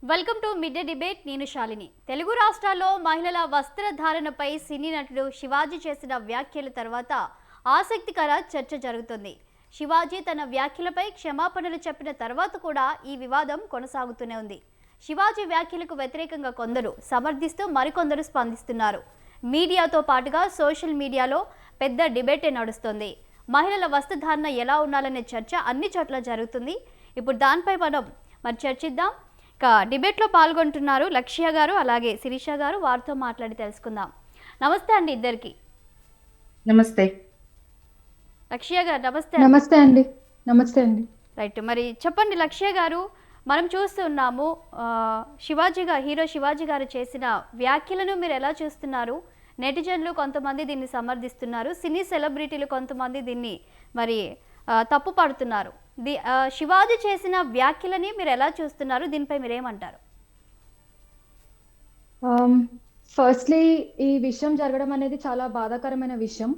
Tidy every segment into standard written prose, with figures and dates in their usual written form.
Welcome to mid day debate. నేను శాలిని. తెలుగు రాష్ట్రాల్లో మహిళల వస్త్రధారణపై సినీ నటుడు శివాజీ చేసిన వ్యాఖ్యల తర్వాత ఆసక్తికర చర్చ జరుగుతుంది. శివాజీ తన వ్యాఖ్యలపై క్షమాపణలు చెప్పిన తర్వాత కూడా ఈ వివాదం కొనసాగుతూనే ఉంది. శివాజీ వ్యాఖ్యలకు వ్యతిరేకంగా కొందరు సమర్థిస్తూ మరికొందరు స్పందిస్తున్నారు. మీడియాతో పాటుగా సోషల్ మీడియాలో పెద్ద డిబేటే నడుస్తుంది. మహిళల వస్త్రధారణ ఎలా ఉండాలనే చర్చ అన్ని చోట్ల జరుగుతుంది. ఇప్పుడు దానిపై మనం చర్చిద్దాం. డిబేట్లో పాల్గొంటున్నారు లక్ష్య గారు, అలాగే శిరీష గారు. వారితో మాట్లాడి తెలుసుకుందాం. నమస్తే అండి ఇద్దరికి. నమస్తే లక్ష్య గారు. నమస్తే. నమస్తే అండి. నమస్తే అండి. రైట్, మరి చెప్పండి లక్ష్య గారు. మనం చూస్తున్నాము హీరో శివాజీ గారు చేసిన వ్యాఖ్యలను మీరు ఎలా చూస్తున్నారు? నెటిజన్లు కొంతమంది దీన్ని సమర్థిస్తున్నారు, సినీ సెలబ్రిటీలు కొంతమంది దీన్ని మరి తప్పు పడుతున్నారు. శివాజీ చేసిన వ్యాఖ్యలని మీరు ఎలా చూస్తున్నారు? దీనిపై మీరేమంటారు? ఫస్ట్లీ ఈ విషయం జరగడం అనేది చాలా బాధాకరమైన విషయం.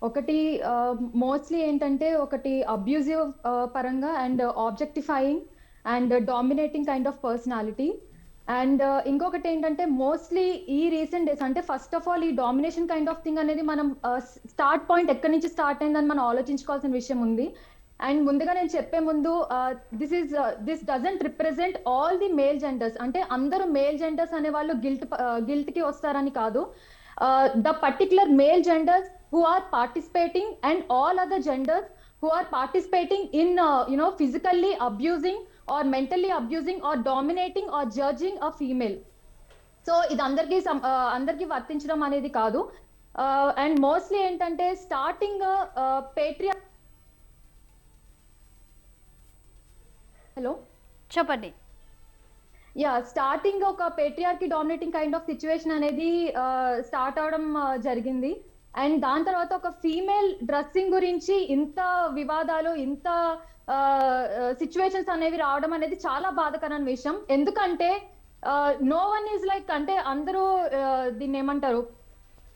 ఒకటి మోస్ట్లీ ఏంటంటే ఒకటి అబ్యూజివ్ పరంగా and objectifying and dominating kind of personality. And ఇంకొకటి ఏంటంటే మోస్ట్లీ ఈ రీసెంట్ డేస్ అంటే ఫస్ట్ ఆఫ్ ఆల్ ఈ డామినేషన్ కైండ్ ఆఫ్ థింగ్ అనేది మనం స్టార్ట్ పాయింట్ ఎక్కడి నుంచి స్టార్ట్ అయిందని మనం ఆలోచించుకోవాల్సిన విషయం ఉంది. అండ్ ముందుగా నేను చెప్పే ముందు this doesn't represent all the male genders. అంటే అందరూ మేల్ జెండర్స్ అనే వాళ్ళు గిల్ట్ కి వస్తారని కాదు. The particular male genders who are participating and all other genders who are participating in physically abusing or mentally abusing or dominating or judging a female. So ఇది అందరికీ వర్తించడం అనేది కాదు. అండ్ మోస్ట్లీ ఏంటంటే స్టార్టింగ్ హలో చెప్పండి. Starting ఒక patriarchy dominating kind of situation అనేది start అవడం జరిగింది. అండ్ దాని తర్వాత ఒక ఫీమేల్ డ్రెస్సింగ్ గురించి ఇంత వివాదాలు, ఇంత సిచ్యువేషన్స్ అనేవి రావడం అనేది చాలా బాధాకరమైన విషయం. ఎందుకంటే నో వన్ ఈజ్ లైక్, అంటే అందరూ దీన్ని ఏమంటారు,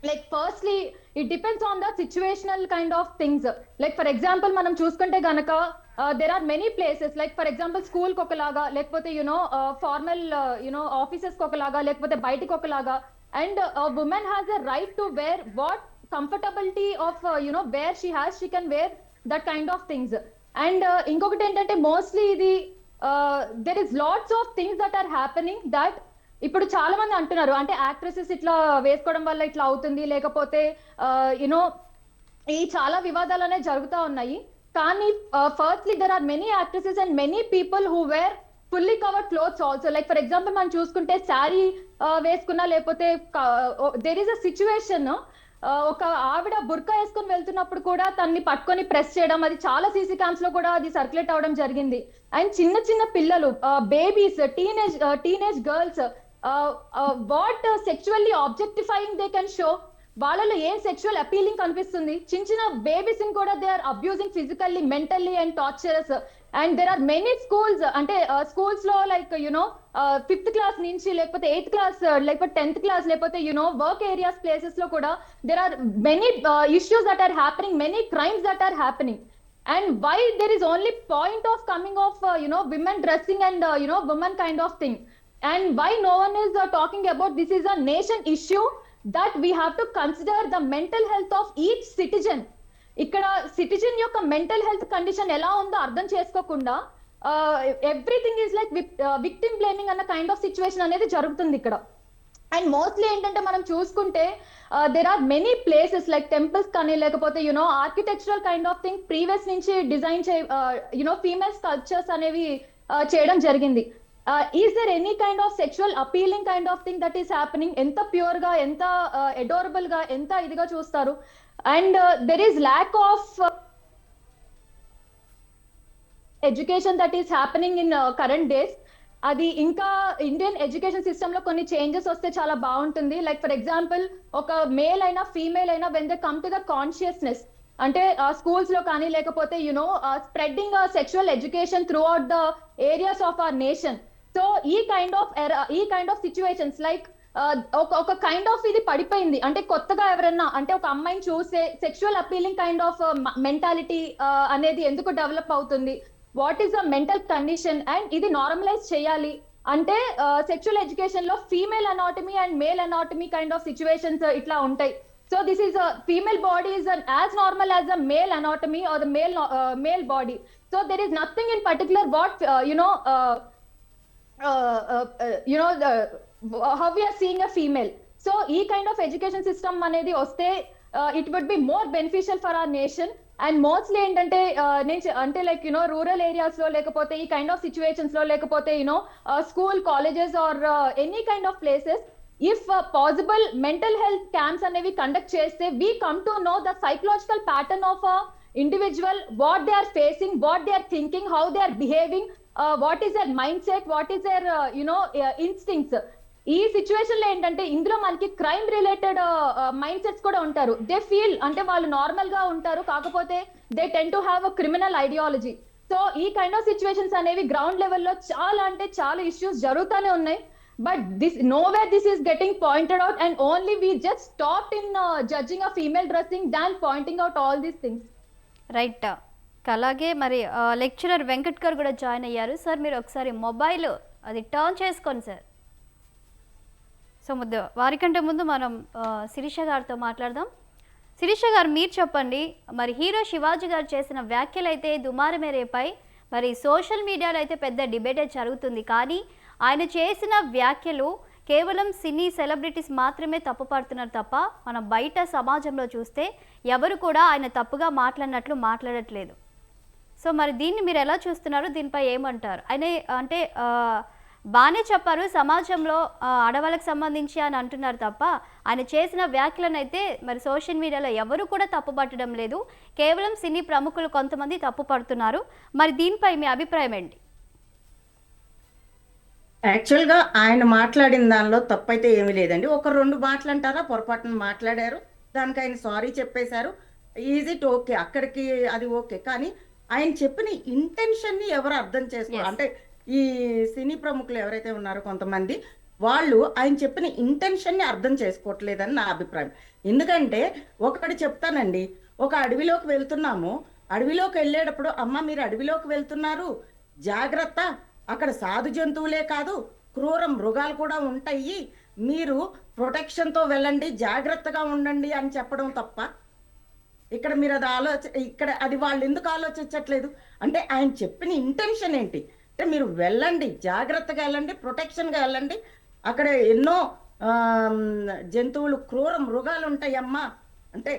like firstly it depends on the situational kind of things. Like for example మనం చూసుకుంటే గనక there are many places, like for example school కి ఒకలాగా, లేకపోతే ఫార్మల్ ఆఫీసెస్ కి ఒకలాగా, లేకపోతే బయటికి ఒకలాగా. And woman has a right to wear what comfortability of where she can wear that kind of things. And ఇంకొకటి ఏంటంటే మోస్ట్లీ ఇది there is lots of things that are happening that ఇప్పుడు చాలా మంది అంటున్నారు, అంటే యాక్ట్రెసెస్ ఇట్లా వేసుకోవడం వల్ల ఇట్లా అవుతుంది, లేకపోతే ఈ చాలా వివాదాలు అనేవి జరుగుతూ ఉన్నాయి. కానీ firstly there are many actresses and many people who wear fully covered clothes also. Like for example మనం చూసుకుంటే శారీ వేసుకున్నా, లేకపోతే there is a situation, ఒక ఆవిడ బుర్కా వేసుకొని వెళ్తున్నప్పుడు కూడా తన్ని పట్టుకొని ప్రెస్ చేయడం, అది చాలా సీసీ క్యామ్స్ లో కూడా అది సర్క్యులేట్ అవడం జరిగింది. అండ్ చిన్న చిన్న పిల్లలు, babies, teenage girls, what sexually objectifying they can show, వాళ్ళలో ఏ సెక్చువల్ అపీలింగ్ కనిపిస్తుంది. చిన్న చిన్న బేబీస్ ని కూడా they are abusing physically, mentally and torturous. And there are many schools, అంటే స్కూల్స్ లో లైక్ 5th క్లాస్ నుంచి, లేకపోతే 8th క్లాస్, లేకపోతే 10th క్లాస్, లేకపోతే వర్క్ ఏరియాస్ ప్లేసెస్ లో కూడా there are many issues that are happening, many crimes that are happening. And why there is only point of coming of women dressing and women kind of thing, and why no one is talking about this is a nation issue that we have to consider the mental health of each citizen. ఇక్కడ citizen యొక్క mental health condition ఎలా ఉందో అర్థం చేసుకోకుండా everything is like victim blaming అన్న kind of situation అనేది జరుగుతుంది ఇక్కడ. అండ్ మోస్ట్లీ ఏంటంటే మనం చూసుకుంటే there are many places like temples కానీ, లేకపోతే architectural kind of thing previous నుంచి డిజైన్ ఫీమేల్ స్కల్ప్చర్స్ అనేవి చేయడం జరిగింది. Is there any kind of sexual appealing kind of thing that is happening? ఎంత ప్యూర్ గా, ఎంత అడోరబుల్ గా, ఎంత ఇదిగా చూస్తారు. And there is lack of education that is happening in current days. అది ఇంకా ఇండియన్ ఎడ్యుకేషన్ సిస్టమ్ లో కొన్ని చేంజెస్ వస్తే చాలా బాగుంటుంది. లైక్ ఫర్ ఎగ్జాంపుల్ ఒక మేల్ అయినా ఫీమేల్ అయినా when they come to the consciousness, అంటే స్కూల్స్ లో కానీ, లేకపోతే spreading sexual education through out the areas of our nation. So ఈ కైండ్ ఆఫ్ సిచ్యువేషన్స్ లైక్ ఒక కైండ్ ఆఫ్ ఇది పడిపోయింది. అంటే కొత్తగా ఎవరన్నా, అంటే ఒక అమ్మాయిని చూసే sexual appealing kind of mentality అనేది ఎందుకు డెవలప్ అవుతుంది, what is the mental condition, and ఇది నార్మలైజ్ చేయాలి. అంటే సెక్షువల్ ఎడ్యుకేషన్ లో female anatomy and male anatomy kind of situations ఇట్లా ఉంటాయి. So this is female body is as normal as a male anatomy or the male body. So there is nothing in particular what how we are seeing a female. So ఈ kind of education system అనేది వస్తే it would be more beneficial for our nation. And mostly ఏంటంటే అంటే like rural areas లో లేకపోతే ఈ kind of situations లో లేకపోతే school colleges or any kind of places, if possible mental health camps అనేవి కండక్ట్ చేస్తే we come to know the psychological pattern of individual, what they are facing, what they are thinking, how they are behaving, what is their mindset, what is their instincts. ఈ situation లో ఏంటంటే ఇందులో మనకి crime related mind sets కూడా ఉంటారు. They feel అంటే వాళ్ళు normal గా ఉంటారు, కాకపోతే they ten to have a criminal ideology. So ఈ కైండ్ ఆఫ్ సిచ్యువేషన్స్ అనేవి గ్రౌండ్ లెవెల్లో చాలా అంటే చాలా ఇష్యూస్ జరుగుతూనే ఉన్నాయి. But this is getting pointed out, and only we just stopped in judging a female dressing than pointing out all these things. Right. అలాగే మరి లెక్చరర్ వెంకట్ గారు కూడా జాయిన్ అయ్యారు. సార్ మీరు ఒకసారి మొబైల్ అది టర్న్ చేసుకోండి సార్. సో వారికంటే ముందు మనం శిరీష గారితో మాట్లాడదాం. శిరీష గారు మీరు చెప్పండి, మరి హీరో శివాజీ గారు చేసిన వ్యాఖ్యలు అయితే దుమారమే రేపాయి. మరి సోషల్ మీడియాలో అయితే పెద్ద డిబేటే జరుగుతుంది, కానీ ఆయన చేసిన వ్యాఖ్యలు కేవలం సినీ సెలబ్రిటీస్ మాత్రమే తప్పుపడుతున్నారు తప్ప మనం బయట సమాజంలో చూస్తే ఎవరు కూడా ఆయన తప్పుగా మాట్లాడినట్లు మాట్లాడట్లేదు. సో మరి దీన్ని మీరు ఎలా చూస్తున్నారు, దీనిపై ఏమంటారు? ఆయన అంటే బాగానే చెప్పారు, సమాజంలో ఆడవాళ్ళకి సంబంధించి అని అంటున్నారు తప్ప ఆయన చేసిన వ్యాఖ్యలను అయితే మరి సోషల్ మీడియాలో ఎవరు కూడా తప్పుపట్టడం లేదు, కేవలం సినీ ప్రముఖులు కొంతమంది తప్పుపడుతున్నారు. మరి దీనిపై మీ అభిప్రాయం ఏంటి? యాక్చువల్గా ఆయన మాట్లాడిన దానిలో తప్పైతే ఏమీ లేదండి. ఒక 2 మాటలు అంటారా పొరపాటున మాట్లాడారు, దానికి ఆయన సారీ చెప్పేశారు, ఈజ్ ఇట్ ఓకే, అక్కడికి అది ఓకే. కానీ ఆయన చెప్పిన ఇంటెన్షన్ని ఎవరు అర్థం చేసుకో అంటే ఈ సినీ ప్రముఖులు ఎవరైతే ఉన్నారో కొంతమంది వాళ్ళు ఆయన చెప్పిన ఇంటెన్షన్ని అర్థం చేసుకోవట్లేదని నా అభిప్రాయం. ఎందుకంటే ఒకటి చెప్తానండి, ఒక అడవిలోకి వెళ్తున్నాము, అడవిలోకి వెళ్ళేటప్పుడు అమ్మ మీరు అడవిలోకి వెళ్తున్నారు జాగ్రత్త, అక్కడ సాధు జంతువులే కాదు క్రూర మృగాలు కూడా ఉంటాయి, మీరు ప్రొటెక్షన్తో వెళ్ళండి జాగ్రత్తగా ఉండండి అని చెప్పడం తప్ప ఇక్కడ మీరు అది ఇక్కడ అది వాళ్ళు ఎందుకు ఆలోచించట్లేదు అంటే ఆయన చెప్పిన ఇంటెన్షన్ ఏంటి అంటే మీరు వెళ్ళండి జాగ్రత్తగా వెళ్ళండి ప్రొటెక్షన్గా వెళ్ళండి, అక్కడ ఎన్నో జంతువులు క్రూర మృగాలు ఉంటాయమ్మా అంటే.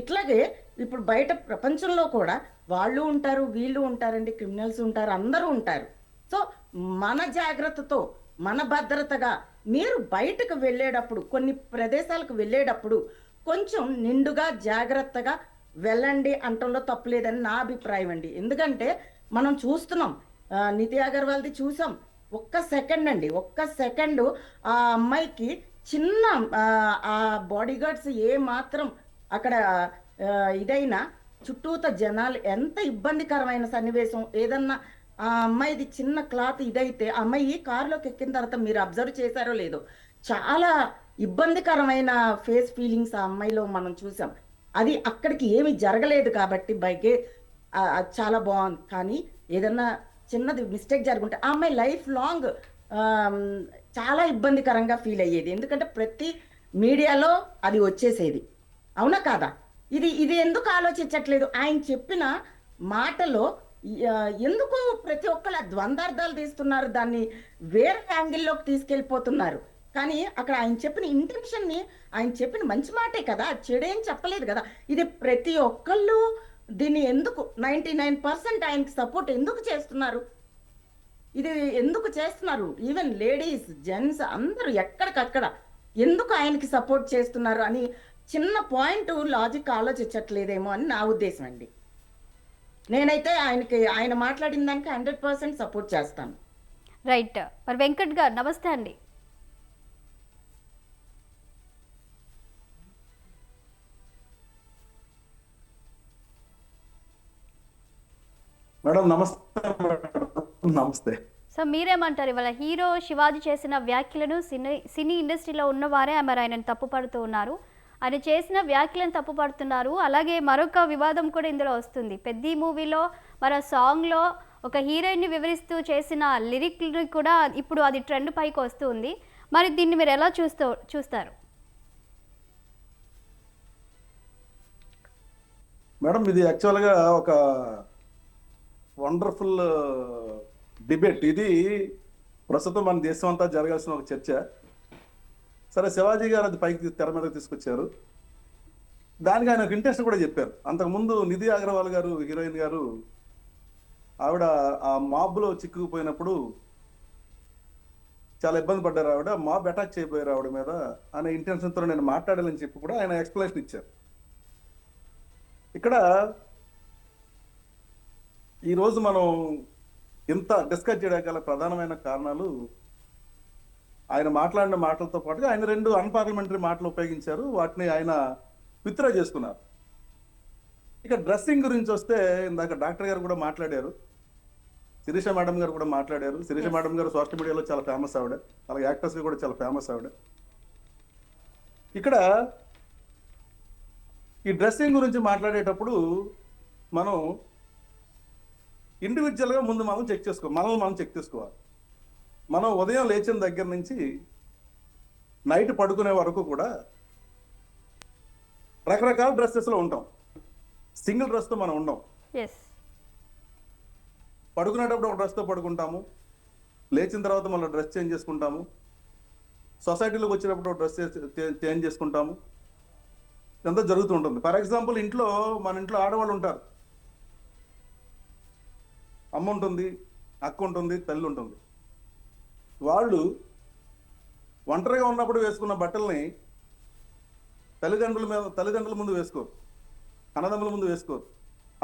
ఇట్లాగే ఇప్పుడు బయట ప్రపంచంలో కూడా వాళ్ళు ఉంటారు వీళ్ళు ఉంటారండి, క్రిమినల్స్ ఉంటారు, అందరూ ఉంటారు. సో మన జాగ్రత్తతో మన భద్రతగా మీరు బయటకు వెళ్ళేటప్పుడు కొన్ని ప్రదేశాలకు వెళ్ళేటప్పుడు కొంచెం నిండుగా జాగ్రత్తగా వెళ్ళండి అంటంలో తప్పులేదని నా అభిప్రాయం అండి. ఎందుకంటే మనం చూస్తున్నాం, నితి అగర్వాల్ది చూసాం, ఒక్క సెకండ్ ఆ అమ్మాయికి చిన్న ఆ బాడీ గార్డ్స్ ఏ మాత్రం అక్కడ ఇదైనా చుట్టూత జనాలు ఎంత ఇబ్బందికరమైన సన్నివేశం, ఏదన్నా ఆ అమ్మాయిది చిన్న క్లాత్ ఇదైతే అమ్మాయి కారులోకి ఎక్కిన తర్వాత మీరు అబ్జర్వ్ చేశారో లేదో చాలా ఇబ్బందికరమైన ఫేస్ ఫీలింగ్స్ ఆ అమ్మాయిలో మనం చూసాం. అది అక్కడికి ఏమి జరగలేదు కాబట్టి బైకే చాలా బాగుంది. కానీ ఏదన్నా చిన్నది మిస్టేక్ జరుగుంటే ఆ అమ్మాయి లైఫ్ లాంగ్ చాలా ఇబ్బందికరంగా ఫీల్ అయ్యేది, ఎందుకంటే ప్రతి మీడియాలో అది వచ్చేసేది. అవునా కాదా? ఇది ఎందుకు ఆలోచించట్లేదు? ఆయన చెప్పిన మాటలో ఎందుకు ప్రతి ఒక్కరు ద్వంద్వార్థాలు తీస్తున్నారు, దాన్ని వేరే యాంగిల్లోకి తీసుకెళ్ళిపోతున్నారు. కానీ అక్కడ ఆయన చెప్పిన ఇంటెన్షన్ని, ఆయన చెప్పిన మంచి మాటే కదా, చెడేం చెప్పలేదు కదా. ఇది ప్రతి ఒక్కళ్ళు దీన్ని ఎందుకు 99% ఆయనకి సపోర్ట్ ఎందుకు చేస్తున్నారు, ఇది ఎందుకు చేస్తున్నారు? ఈవెన్ లేడీస్ జెంట్స్ అందరూ ఎక్కడికక్కడ ఎందుకు ఆయనకి సపోర్ట్ చేస్తున్నారు అని చిన్న పాయింట్ లాజిక్ ఆలోచించట్లేదేమో అని నా ఉద్దేశం అండి. నేనైతే ఆయన మాట్లాడిన దానికి 100% సపోర్ట్ చేస్తాను. రైట్. మరి వెంకట్ గారు నమస్తే అండి. మేడం నమస్తే. నమస్తే. సో మీరేమంటారు, ఇవాళ హీరో శివాజీ చేసిన వ్యాఖ్యలను సినీ ఇండస్ట్రీలో ఉన్నవారే మరి ఆయనను తప్పుపడుతూ ఉన్నారు, ఆయన చేసిన వ్యాఖ్యలను తప్పుపడుతున్నారు. అలాగే మరొక వివాదం కూడా ఇందులో వస్తుంది. పెద్ద మూవీలో మరో సాంగ్లో ఒక హీరోయిన్ని వివరిస్తూ చేసిన లిరిక్ని కూడా ఇప్పుడు అది ట్రెండ్ పైకి వస్తుంది. మరి దీన్ని మీరు ఎలా చూస్తారు? మేడం, ఇది యాక్చువల్గా ఒక వండర్ఫుల్ డిబేట్. ఇది ప్రస్తుతం మన దేశం అంతా జరగాల్సిన ఒక చర్చ. సరే, శివాజీ గారు అది పైకి తెర మీదకి తీసుకొచ్చారు. దానికి ఆయన ఒక ఇంట్రెస్ట్ కూడా చెప్పారు. అంతకుముందు నిధి అగర్వాల్ గారు, హీరోయిన్ గారు, ఆవిడ ఆ మాబ్లో చిక్కుకుపోయినప్పుడు చాలా ఇబ్బంది పడ్డారు. ఆవిడ మాబ్ అటాక్ చేయబోయారు ఆవిడ మీద అనే ఇంటెన్షన్తో నేను మాట్లాడాలని చెప్పి కూడా ఆయన ఎక్స్ప్లెనేషన్ ఇచ్చారు. ఇక్కడ ఈరోజు మనం ఇంత డిస్కస్ చేయడానికి గల ప్రధానమైన కారణాలు, ఆయన మాట్లాడిన మాటలతో పాటుగా ఆయన 2 అన్పార్లమెంటరీ మాటలు ఉపయోగించారు. వాటిని ఆయన విత్డ్రా చేసుకున్నారు. ఇక డ్రెస్సింగ్ గురించి వస్తే, ఇందాక డాక్టర్ గారు కూడా మాట్లాడారు, శిరీష మేడం గారు కూడా మాట్లాడారు. శిరీష మేడం గారు సోషల్ మీడియాలో చాలా ఫేమస్ ఆవిడ, అలాగే యాక్టర్స్గా కూడా చాలా ఫేమస్ ఆవిడ. ఇక్కడ ఈ డ్రెస్సింగ్ గురించి మాట్లాడేటప్పుడు మనం ఇండివిజువల్గా ముందు మనం చెక్ చేసుకోవాలి. మనం ఉదయం లేచిన దగ్గర నుంచి నైట్ పడుకునే వరకు కూడా రకరకాల డ్రెస్సెస్లో ఉంటాం. సింగిల్ డ్రెస్తో మనం ఉండం. పడుకునేటప్పుడు ఒక డ్రెస్తో పడుకుంటాము, లేచిన తర్వాత మళ్ళీ డ్రెస్ చేంజ్ చేసుకుంటాము, సొసైటీలోకి వచ్చినప్పుడు ఒక డ్రెస్ చేంజ్ చేసుకుంటాము. ఇదంతా జరుగుతూ ఉంటుంది. ఫర్ ఎగ్జాంపుల్, మన ఇంట్లో ఆడవాళ్ళు ఉంటారు. అమ్మ ఉంటుంది, అక్క ఉంటుంది, తల్లి ఉంటుంది. వాళ్ళు ఒంటరిగా ఉన్నప్పుడు వేసుకున్న బట్టల్ని తల్లిదండ్రుల ముందు వేసుకోరు, అన్నదమ్ముల ముందు వేసుకోరు.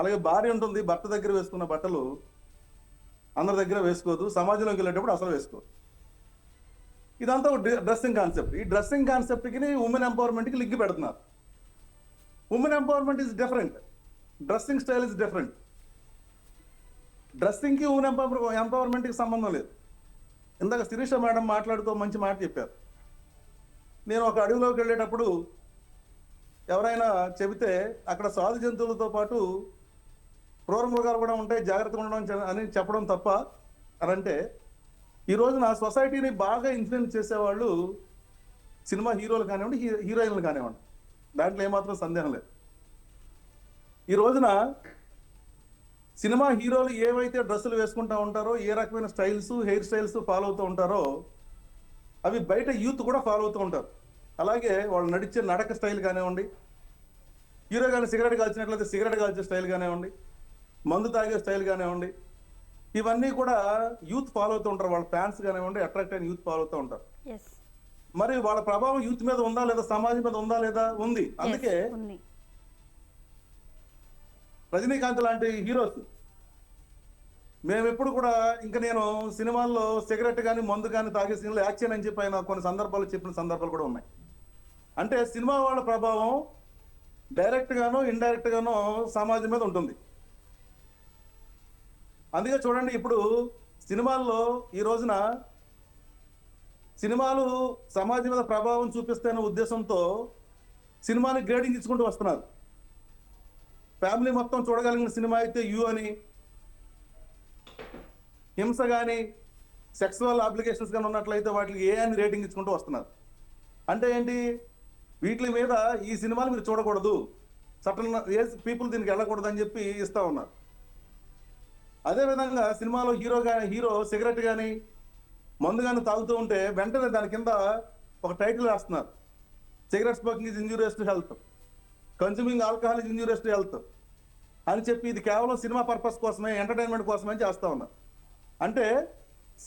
అలాగే భార్య ఉంటుంది, భర్త దగ్గర వేసుకున్న బట్టలు అందరి దగ్గర వేసుకోదు, సమాజంలోకి వెళ్ళేటప్పుడు అసలు వేసుకోరు. ఇదంతా ఒక డ్రెస్సింగ్ కాన్సెప్ట్. ఈ డ్రెస్సింగ్ కాన్సెప్ట్కి ఉమెన్ ఎంపవర్మెంట్కి లింక్ పెడుతున్నారు. Women empowerment is different, dressing style is different. డ్రెస్సింగ్కి ఉమెన్ ఎంపవర్మెంట్కి సంబంధం లేదు. ఇందాక శిరీష మేడం మాట్లాడుతూ మంచి మాట చెప్పారు. నేను ఒక అడవిలోకి వెళ్ళేటప్పుడు ఎవరైనా చెబితే అక్కడ సాధు జంతువులతో పాటు క్రూర మృగాలు కూడా ఉంటాయి, జాగ్రత్తగా ఉండడం అని చెప్పడం తప్ప అని అంటే, ఈ రోజున సొసైటీని బాగా ఇన్ఫ్లుయెన్స్ చేసేవాళ్ళు సినిమా హీరోలు కానివ్వండి, హీరోయిన్లు కానివ్వండి, దాంట్లో ఏమాత్రం సందేహం లేదు. ఈ రోజున సినిమా హీరోలు ఏవైతే డ్రెస్సులు వేసుకుంటూ ఉంటారో, ఏ రకమైన స్టైల్స్, హెయిర్ స్టైల్స్ ఫాలో అవుతూ ఉంటారో, అవి బయట యూత్ కూడా ఫాలో అవుతూ ఉంటారు. అలాగే వాళ్ళు నడిచే నడక స్టైల్ కానివ్వండి, హీరో కానీ సిగరెట్ కాల్చినట్లయితే సిగరెట్ కాల్చే స్టైల్ కానివ్వండి, మందు తాగే స్టైల్ కానివ్వండి, ఇవన్నీ కూడా యూత్ ఫాలో అవుతూ ఉంటారు. వాళ్ళ ఫ్యాన్స్ కానివ్వండి, అట్రాక్ట్ అయిన యూత్ ఫాలో అవుతూ ఉంటారు. మరి వాళ్ళ ప్రభావం యూత్ మీద ఉందా లేదా, సమాజం మీద ఉందా లేదా? ఉంది. అందుకే రజనీకాంత్ లాంటి హీరోస్ మేము ఎప్పుడు కూడా, ఇంకా నేను సినిమాల్లో సిగరెట్ కానీ మందు కానీ తాగే సీన్లో యాక్షన్ అని చెప్పి ఆయన కొన్ని సందర్భాలు చెప్పిన సందర్భాలు కూడా ఉన్నాయి. అంటే సినిమా వాళ్ళ ప్రభావం డైరెక్ట్ గానో ఇండైరెక్ట్ గానో సమాజం మీద ఉంటుంది. అందుకే చూడండి, ఇప్పుడు సినిమాల్లో ఈ రోజున సినిమాలు సమాజం మీద ప్రభావం చూపిస్తాయనే ఉద్దేశంతో సినిమాని గ్రేడింగ్ ఇచ్చుకుంటూ వస్తున్నారు. ఫ్యామిలీ మొత్తం చూడగలిగిన సినిమా అయితే యూ అని, హింస కానీ సెక్సువల్ అప్లికేషన్స్ కానీ ఉన్నట్లయితే వాటికి ఏ అని రేటింగ్ ఇచ్చుకుంటూ వస్తున్నారు. అంటే ఏంటి, వీటి మీద ఈ సినిమాలు మీరు చూడకూడదు, సటన్ ఏజ్ పీపుల్ దీనికి వెళ్ళకూడదు అని చెప్పి ఇస్తూ ఉన్నారు. అదేవిధంగా సినిమాలో హీరో సిగరెట్ కానీ మందు కానీ తాగుతూ ఉంటే వెంటనే దాని కింద ఒక టైటిల్ రాస్తున్నారు, cigarette smoking is injurious to health, consuming alcohol is injurious to health అని చెప్పి ఇది కేవలం సినిమా పర్పస్ కోసమే, ఎంటర్టైన్మెంట్ కోసమే చేస్తూ ఉన్నారు. అంటే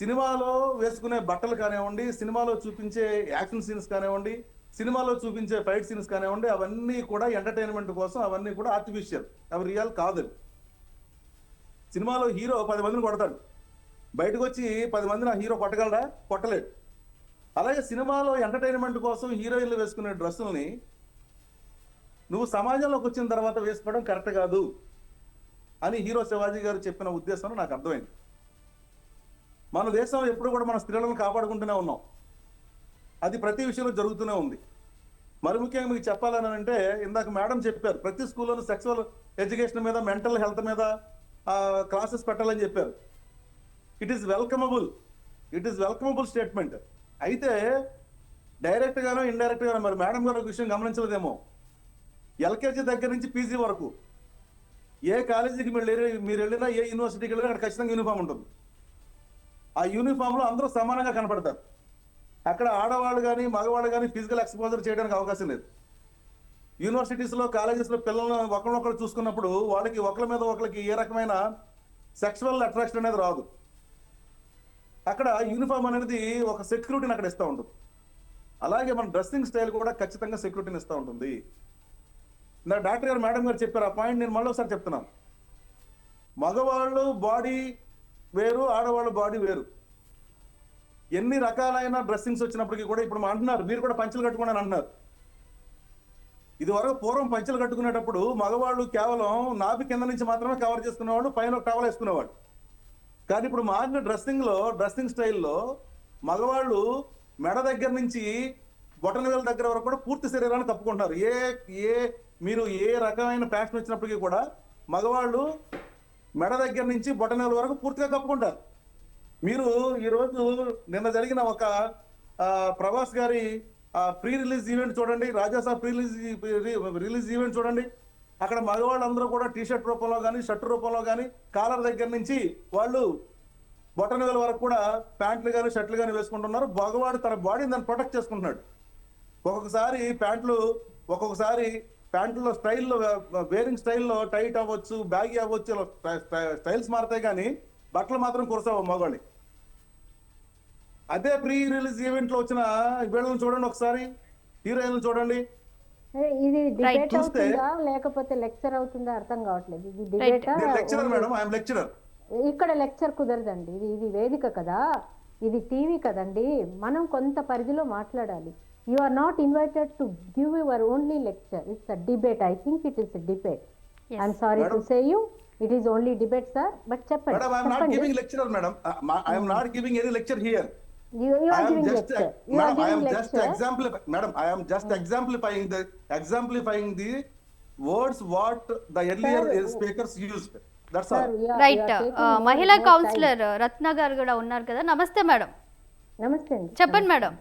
సినిమాలో వేసుకునే బట్టలు కానివ్వండి, సినిమాలో చూపించే యాక్షన్ సీన్స్ కానివ్వండి, సినిమాలో చూపించే ఫైట్ సీన్స్ కానివ్వండి, అవన్నీ కూడా ఎంటర్టైన్మెంట్ కోసం, అవన్నీ కూడా ఆర్టిఫిషియల్, అవి రియల్ కాదు. సినిమాలో హీరో 10 మందిని కొడతాడు, బయటకు వచ్చి 10 మందిని ఆ హీరో కొట్టగలడా? కొట్టలేడు. అలాగే సినిమాలో ఎంటర్టైన్మెంట్ కోసం హీరోయిన్లు వేసుకునే డ్రెస్సుల్ని నువ్వు సమాజంలోకి వచ్చిన తర్వాత వేసుకోవడం కరెక్ట్ కాదు అని హీరో శివాజీ గారు చెప్పిన ఉద్దేశం నాకు అర్థమైంది. మన దేశం ఎప్పుడు కూడా మన స్త్రీలను కాపాడుకుంటూనే ఉన్నాం, అది ప్రతి విషయంలో జరుగుతూనే ఉంది. మరి ముఖ్యంగా మీకు చెప్పాలని అంటే, ఇందాక మేడం చెప్పారు, ప్రతి స్కూల్లోనూ సెక్సువల్ ఎడ్యుకేషన్ మీద, మెంటల్ హెల్త్ మీద క్లాసెస్ పెట్టాలని చెప్పారు. It is welcomable statement. అయితే డైరెక్ట్ గానో ఇండైరెక్ట్ గానో మరి మేడం గారు ఒక విషయం గమనించలేదేమో, ఎల్కేజీ దగ్గర నుంచి పీజీ వరకు ఏ కాలేజీకి మీరు వెళ్ళినా, ఏ యూనివర్సిటీకి వెళ్ళినా అక్కడ ఖచ్చితంగా యూనిఫామ్ ఉంటుంది. ఆ యూనిఫామ్లో అందరూ సమానంగా కనపడతారు. అక్కడ ఆడవాళ్ళు కానీ మగవాళ్ళు కానీ ఫిజికల్ ఎక్స్పోజర్ చేయడానికి అవకాశం లేదు. యూనివర్సిటీస్లో కాలేజెస్లో పిల్లలను ఒకరినొకరు చూసుకున్నప్పుడు వాళ్ళకి ఒకరి మీద ఒకరికి ఏ రకమైన సెక్షువల్ అట్రాక్షన్ అనేది రాదు. అక్కడ యూనిఫామ్ అనేది ఒక సెక్యూరిటీని అక్కడ ఇస్తూ ఉంటుంది. అలాగే మన డ్రెస్సింగ్ స్టైల్ కూడా ఖచ్చితంగా సెక్యూరిటీని ఇస్తూ ఉంటుంది. నా డాక్టర్ గారు మేడం గారు చెప్పారు ఆ పాయింట్, నేను మళ్ళీ ఒకసారి చెప్తున్నాను. మగవాళ్ళు బాడీ వేరు, ఆడవాళ్ళ బాడీ వేరు. ఎన్ని రకాలైన డ్రెస్సింగ్స్ వచ్చినప్పటికీ కూడా ఇప్పుడు అంటున్నారు మీరు కూడా పంచలు కట్టుకోండి అని అంటున్నారు. ఇది వరకు పూర్వం పంచలు కట్టుకునేటప్పుడు మగవాళ్ళు కేవలం నాభి కింద నుంచి మాత్రమే కవర్ చేసుకునేవాడు, పైన టవల్ వేసుకునేవాడు. కానీ ఇప్పుడు మారిన డ్రెస్సింగ్ స్టైల్లో మగవాళ్ళు మెడ దగ్గర నుంచి బొటన వేల దగ్గర వరకు కూడా పూర్తి శరీరాన్ని కప్పుకుంటారు. మీరు ఏ రకమైన ఫ్యాషన్ వచ్చినప్పటికీ కూడా మగవాళ్ళు మెడ దగ్గర నుంచి బొటన వేల వరకు పూర్తిగా కప్పుకుంటారు. మీరు ఈరోజు నిన్న జరిగిన ఒక ప్రభాస్ గారి ప్రీ రిలీజ్ ఈవెంట్ చూడండి, రాజాసాబ్ రిలీజ్ ఈవెంట్ చూడండి. అక్కడ మగవాళ్ళందరూ కూడా టీషర్ట్ రూపంలో కానీ షర్ట్ రూపంలో కానీ కాలర్ దగ్గర నుంచి వాళ్ళు బొటన వేల వరకు కూడా ప్యాంట్లు కానీ షర్ట్లు కానీ వేసుకుంటున్నారు. మగవాడు తన బాడీని దాన్ని ప్రొటెక్ట్ చేసుకుంటున్నాడు. ఒక్కొక్కసారి ప్యాంట్లో స్టైల్లో వేరింగ్ స్టైల్లో టైట్ అవ్వచ్చు, బ్యాగీ అవ్వచ్చు, స్టైల్స్ మారుతాయి కానీ బట్టలు మాత్రం కురసావు మగవాళ్ళి. అదే ప్రీ రిలీజ్ ఈవెంట్ లో వచ్చిన వీళ్ళని చూడండి, ఒకసారి హీరోయిన్ చూడండి. ఇది డిబేట్ చూస్తే అవుతుందా లేకపోతే లెక్చర్ అవుతుందా అర్థం కావట్లేదు. ఇది debate lecturer madam, I'm lecturer. ఇక్కడ లెక్చర్ కుదరదండి. ఇది వేదిక కదా, ఇది టీవీ కదండి. మనం కొంత పరిధిలో మాట్లాడాలి. You are not invited to give your only lecture. It's a debate. I think it is a debate. I'm sorry to say you, it is only debate sir. But చెప్పండి. Madam, I am not giving lecture, madam. I am not giving any lecture here. You are giving lecture. You are I am giving just lecture. exemplifying the words what the earlier speakers used. That's Sir, all. Right. you are taking మహిళా more councillor రత్న గారు కూడా ఉన్నారు కదా. నమస్తే madam. నమస్తే అండి. చెప్పండి madam.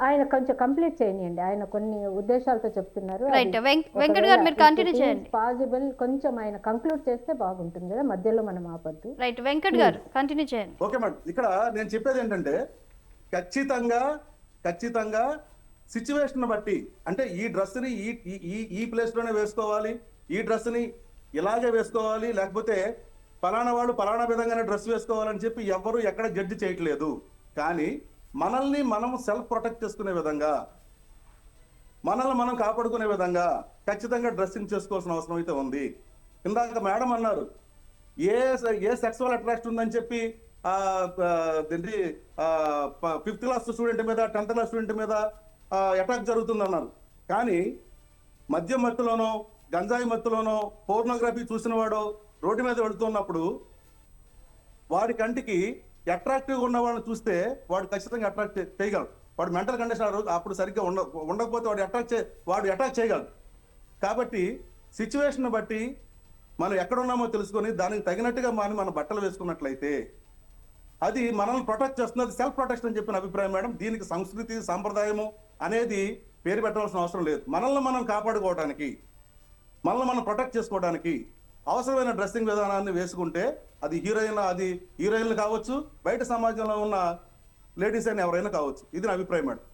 ఆయన కొంచెం కంప్లీట్ చేయండి. ఆయన కొన్ని ఉద్దేశాలతో చెప్తున్నారు. రైట్. వెంకట్ గారు మీరు కంటిన్యూ చేయండి. పాసిబుల్ కొంచెం ఆయన కంక్లూడ్ చేస్తే బాగుంటుంది కదా, మధ్యలో మనం ఆపద్దు. రైట్. వెంకట్ గారు కంటిన్యూ చేయండి. ఓకే మేడం, ఇక్కడ నేను చెప్పేది ఏంటంటే ఖచ్చితంగా సిచ్యువేషన్ బట్టి, అంటే ఈ డ్రెస్ని ఈ ప్లేస్ లోనే వేసుకోవాలి, ఈ డ్రెస్ని ఇలాగే వేసుకోవాలి, లేకపోతే పలానా వాళ్ళు పలానా విధంగానే డ్రెస్ వేసుకోవాలని చెప్పి ఎవరు ఎక్కడ జడ్జి చేయట్లేదు. కానీ మనల్ని మనం సెల్ఫ్ ప్రొటెక్ట్ చేసుకునే విధంగా, మనల్ని మనం కాపాడుకునే విధంగా ఖచ్చితంగా డ్రెస్సింగ్ చేసుకోవాల్సిన అవసరం అయితే ఉంది. ఇందాక మేడం అన్నారు ఏ సెక్సువల్ అట్రాక్షన్ ఉందని చెప్పి 5th క్లాస్ స్టూడెంట్ మీద 10th క్లాస్ స్టూడెంట్ మీద అటాక్ జరుగుతుందన్నారు. కానీ మద్యం మత్తులోనో గంజాయి మత్తులోనో పోర్నోగ్రఫీ చూసిన వాడు రోడ్డు మీద వెళుతున్నప్పుడు వాడి కంటికి అట్రాక్టివ్ ఉన్న వాళ్ళని చూస్తే వాడు ఖచ్చితంగా అట్రాక్ట్ చేయగలడు. వాడు మెంటల్ కండిషన్ అప్పుడు సరిగ్గా ఉండకపోతే వాడు అటాక్ చేయగలడు. కాబట్టి సిచ్యువేషన్ బట్టి మనం ఎక్కడున్నామో తెలుసుకొని దానికి తగినట్టుగా మన బట్టలు వేసుకున్నట్లయితే అది మనల్ని ప్రొటెక్ట్ చేస్తుంది. అది సెల్ఫ్ ప్రొటెక్షన్ అని చెప్పిన అభిప్రాయం మేడం. దీనికి సంస్కృతి సంప్రదాయము అనేది పేరు పెట్టవలసిన అవసరం లేదు. మనల్ని మనం కాపాడుకోవడానికి, మనల్ని మనం ప్రొటెక్ట్ చేసుకోవడానికి అవసరమైన డ్రెస్సింగ్ విధానాన్ని వేసుకుంటే అది హీరోయిన్లు కావచ్చు, బయట సమాజంలో ఉన్న లేడీస్ అయినా ఎవరైనా కావచ్చు. ఇది నా అభిప్రాయం మేడం.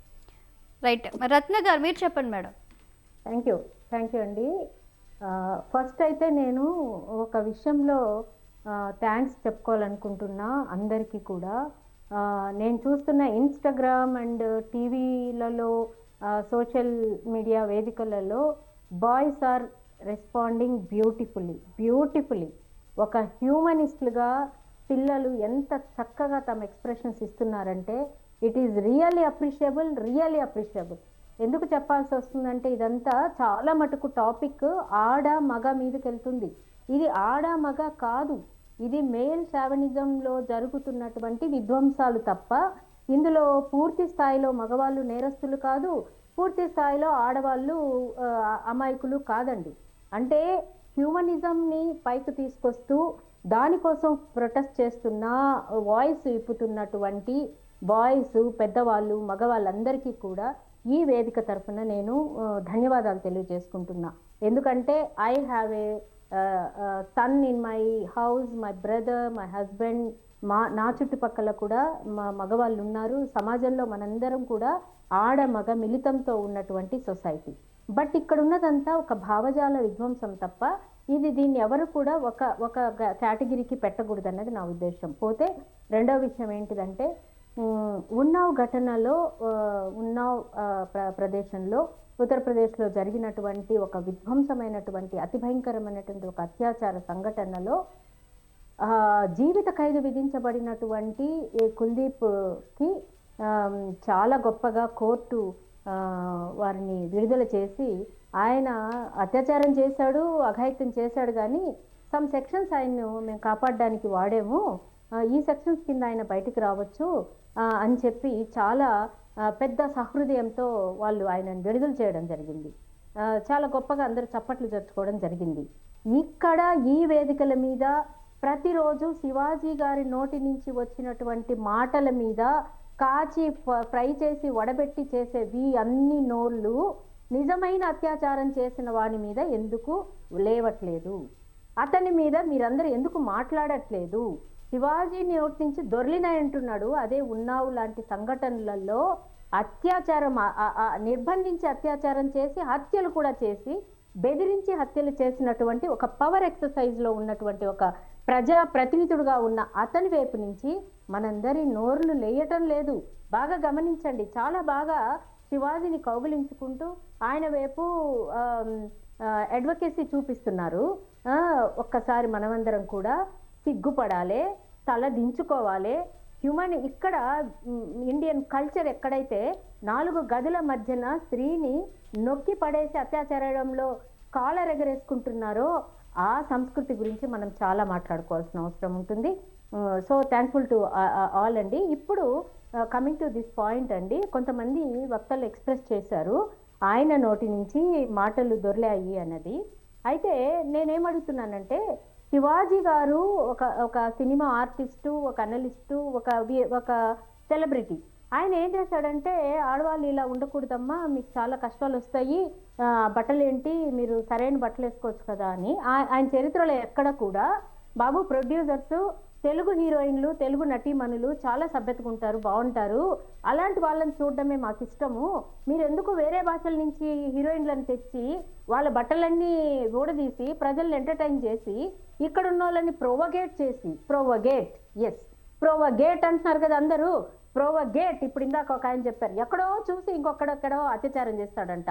రైట్. రత్న గారు మీరు చెప్పండి మేడం. థ్యాంక్ యూ అండి. ఫస్ట్ అయితే నేను ఒక విషయంలో థ్యాంక్స్ చెప్పుకోవాలనుకుంటున్నా అందరికీ కూడా. నేను చూస్తున్న ఇన్స్టాగ్రామ్ అండ్ టీవీలలో సోషల్ మీడియా వేదికలలో బాయ్స్ ఆర్ రెస్పాండింగ్ బ్యూటిఫుల్లీ. ఒక హ్యూమనిస్ట్లుగా పిల్లలు ఎంత చక్కగా తమ ఎక్స్ప్రెషన్స్ ఇస్తున్నారంటే ఇట్ ఈజ్ రియల్లీ అప్రిషియబుల్. ఎందుకు చెప్పాల్సి వస్తుందంటే ఇదంతా చాలా మటుకు టాపిక్ ఆడ మగ మీదకి వెళ్తుంది. ఇది ఆడ మగ కాదు, ఇది మేల్ షావనిజంలో జరుగుతున్నటువంటి విధ్వంసాలు తప్ప ఇందులో పూర్తి స్థాయిలో మగవాళ్ళు నేరస్తులు కాదు, పూర్తి స్థాయిలో ఆడవాళ్ళు అమాయకులు కాదండి. అంటే హ్యూమనిజంని పైకి తీసుకొస్తూ దానికోసం ప్రొటెస్ట్ చేస్తున్న, వాయిస్ ఇప్పుతున్నటువంటి బాయ్స్, పెద్దవాళ్ళు, మగవాళ్ళందరికీ కూడా ఈ వేదిక తరఫున నేను ధన్యవాదాలు తెలియజేసుకుంటున్నా. ఎందుకంటే I have a son in my house, my brother, my husband, నా చుట్టుపక్కల కూడా మా మగవాళ్ళు ఉన్నారు. సమాజంలో మనందరం కూడా ఆడ మగ మిళితంతో ఉన్నటువంటి సొసైటీ. బట్ ఇక్కడ ఉన్నదంతా ఒక భావజాల విధ్వంసం తప్ప దీన్ని ఎవరు కూడా ఒక కేటగిరీకి పెట్టకూడదు అన్నది నా ఉద్దేశం. పోతే రెండవ విషయం ఏంటిదంటే, ఉన్నావ్ ఘటనలో, ఉన్నావ్ ప్రదేశంలో, ఉత్తరప్రదేశ్లో జరిగినటువంటి ఒక విధ్వంసమైనటువంటి అతి భయంకరమైనటువంటి ఒక అత్యాచార సంఘటనలో జీవిత ఖైదు విధించబడినటువంటి కుల్దీప్కి చాలా గొప్పగా కోర్టు వారిని విడుదల చేసి, ఆయన అత్యాచారం చేశాడు, అఘాయిత్యం చేశాడు, కానీ సమ్ సెక్షన్స్ ఆయన్ను మేము కాపాడడానికి వాడాము, ఈ సెక్షన్స్ కింద ఆయన బయటికి రావచ్చు అని చెప్పి చాలా పెద్ద సహృదయంతో వాళ్ళు ఆయనను విడుదల చేయడం జరిగింది. చాలా గొప్పగా అందరూ చప్పట్లు జరుపుకోవడం జరిగింది. ఇక్కడ ఈ వేదికల మీద ప్రతిరోజు శివాజీ గారి నోటి నుంచి వచ్చినటువంటి మాటల మీద కాచి ఫ్రై చేసి వడబెట్టి చేసేవి అన్ని నోళ్ళు నిజమైన అత్యాచారం చేసిన వాడి మీద ఎందుకు లేవట్లేదు? అతని మీద మీరందరూ ఎందుకు మాట్లాడట్లేదు? శివాజీ నోటి నుంచి దొర్లినాయి అంటున్నాడు. అదే ఉన్నావు లాంటి సంఘటనలలో అత్యాచారం, నిర్బంధించి అత్యాచారం చేసి హత్యలు కూడా చేసి, బెదిరించి హత్యలు చేసినటువంటి ఒక పవర్ ఎక్సర్సైజ్లో ఉన్నటువంటి ఒక ప్రజా ప్రతినిధుడుగా ఉన్న అతని వైపు నుంచి మనందరి నోర్లు లేయటం లేదు. బాగా గమనించండి, చాలా బాగా శివాజీని కౌగిలించుకుంటూ ఆయన వైపు అడ్వకేసీ చూపిస్తున్నారు. ఒక్కసారి మనమందరం కూడా సిగ్గుపడాలి, తల దించుకోవాలి. హ్యూమన్ ఇక్కడ ఇండియన్ కల్చర్ ఎక్కడైతే 4 గదుల మధ్యన స్త్రీని నొక్కి పడేసి అత్యాచారంలో కాలర్ ఎగరేసుకుంటున్నారో ఆ సంస్కృతి గురించి మనం చాలా మాట్లాడుకోవాల్సిన అవసరం ఉంటుంది. సో థ్యాంక్ఫుల్ టు ఆల్ అండి. ఇప్పుడు కమింగ్ టు దిస్ పాయింట్ అండి, కొంతమంది వక్తలు ఎక్స్ప్రెస్ చేశారు ఆయన నోటి నుంచి మాటలు దొర్లాయి అన్నది. అయితే నేనేమడుగుతున్నానంటే, శివాజీ గారు ఒక సినిమా ఆర్టిస్టు, ఒక అనలిస్టు, ఒక సెలబ్రిటీ. ఆయన ఏం చేశాడంటే, ఆడవాళ్ళు ఇలా ఉండకూడదమ్మా, మీకు చాలా కష్టాలు వస్తాయి, బట్టలు ఏంటి, మీరు సరైన బట్టలు వేసుకోవచ్చు కదా అని. ఆయన చరిత్రలో ఎక్కడ కూడా బాబు ప్రొడ్యూసర్స్ తెలుగు హీరోయిన్లు, తెలుగు నటీమణులు చాలా సభ్యతగా ఉంటారు, బాగుంటారు, అలాంటి వాళ్ళని చూడడమే మాకు ఇష్టము, మీరు ఎందుకు వేరే భాషల నుంచి హీరోయిన్లను తెచ్చి వాళ్ళ బట్టలన్నీ ఊడదీసి ప్రజల్ని ఎంటర్టైన్ చేసి ఇక్కడ ఉన్న వాళ్ళని ప్రోవగేట్ అంటున్నారు కదా అందరూ, ప్రోవగేట్. ఇప్పుడు ఇందాక ఒక ఆయన చెప్పారు, ఎక్కడో చూసి ఇంకొక్కడెక్కడో అత్యాచారం చేస్తాడంట.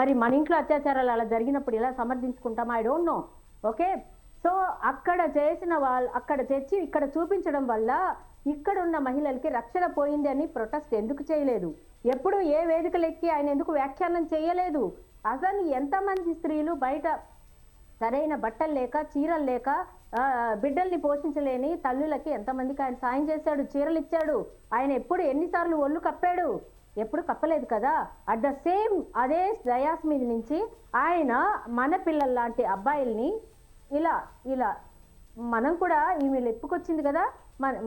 మరి మన ఇంట్లో అత్యాచారాలు అలా జరిగినప్పుడు ఎలా సమర్థించుకుంటాం? I don't know. Okay, so అక్కడ చేసిన వాళ్ళు అక్కడ తెచ్చి ఇక్కడ చూపించడం వల్ల ఇక్కడ ఉన్న మహిళలకి రక్షణ పోయింది అని ప్రొటెస్ట్ ఎందుకు చేయలేదు? ఎప్పుడు ఏ వేదికలు ఎక్కి ఆయన ఎందుకు వ్యాఖ్యానం చేయలేదు? అసలు ఎంతమంది స్త్రీలు బయట సరైన బట్టలు లేక, చీరలు లేక, బిడ్డల్ని పోషించలేని తల్లులకి ఎంతమందికి ఆయన సాయం చేశాడు, చీరలు ఇచ్చాడు. ఆయన ఎప్పుడు ఎన్నిసార్లు ఒళ్ళు కప్పాడు? ఎప్పుడు కప్పలేదు కదా. అట్ ద సేమ్ అదే డయాస్ మీద నుంచి ఆయన మన పిల్లల లాంటి అబ్బాయిల్ని ఇలా మనం కూడా ఈమె ఎప్పుకొచ్చింది కదా,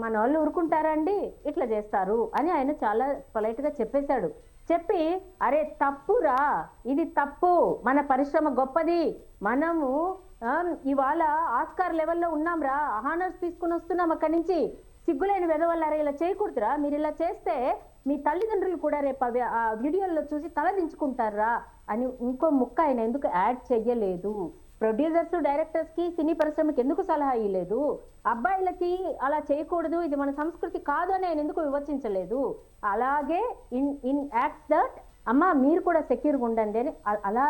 మన వాళ్ళు ఊరుకుంటారా అండి, ఇట్లా చేస్తారు అని ఆయన చాలా పొలైట్గా చెప్పేశాడు. చెప్పి, అరే తప్పురా, ఇది తప్పు, మన పరిశ్రమ గొప్పది, మనము ఇవాళ ఆస్కార్ లెవెల్లో ఉన్నాంరా, హానర్స్ తీసుకుని వస్తున్నాం అక్కడి నుంచి, సిగ్గులేని వెదవల్లారా, ఇలా చేయకూడదురా, మీరు ఇలా చేస్తే మీ తల్లిదండ్రులు కూడా రేపు ఆ వీడియోల్లో చూసి తల దించుకుంటారా అని ఇంకో ముక్క ఆయన ఎందుకు యాడ్ చెయ్యలేదు? ప్రొడ్యూసర్స్, డైరెక్టర్స్ కి, సినీ పరిశ్రమకి ఎందుకు సలహా ఇవ్వలేదు? అబ్బాయిలకి అలా చేయకూడదు, ఇది మన సంస్కృతి కాదు అని ఆయన ఎందుకు వివరించలేదు? అలాగే ఇన్ యాక్ట్స్ దట్ అమ్మా మీరు కూడా సెక్యూర్గా ఉండండి అని అలా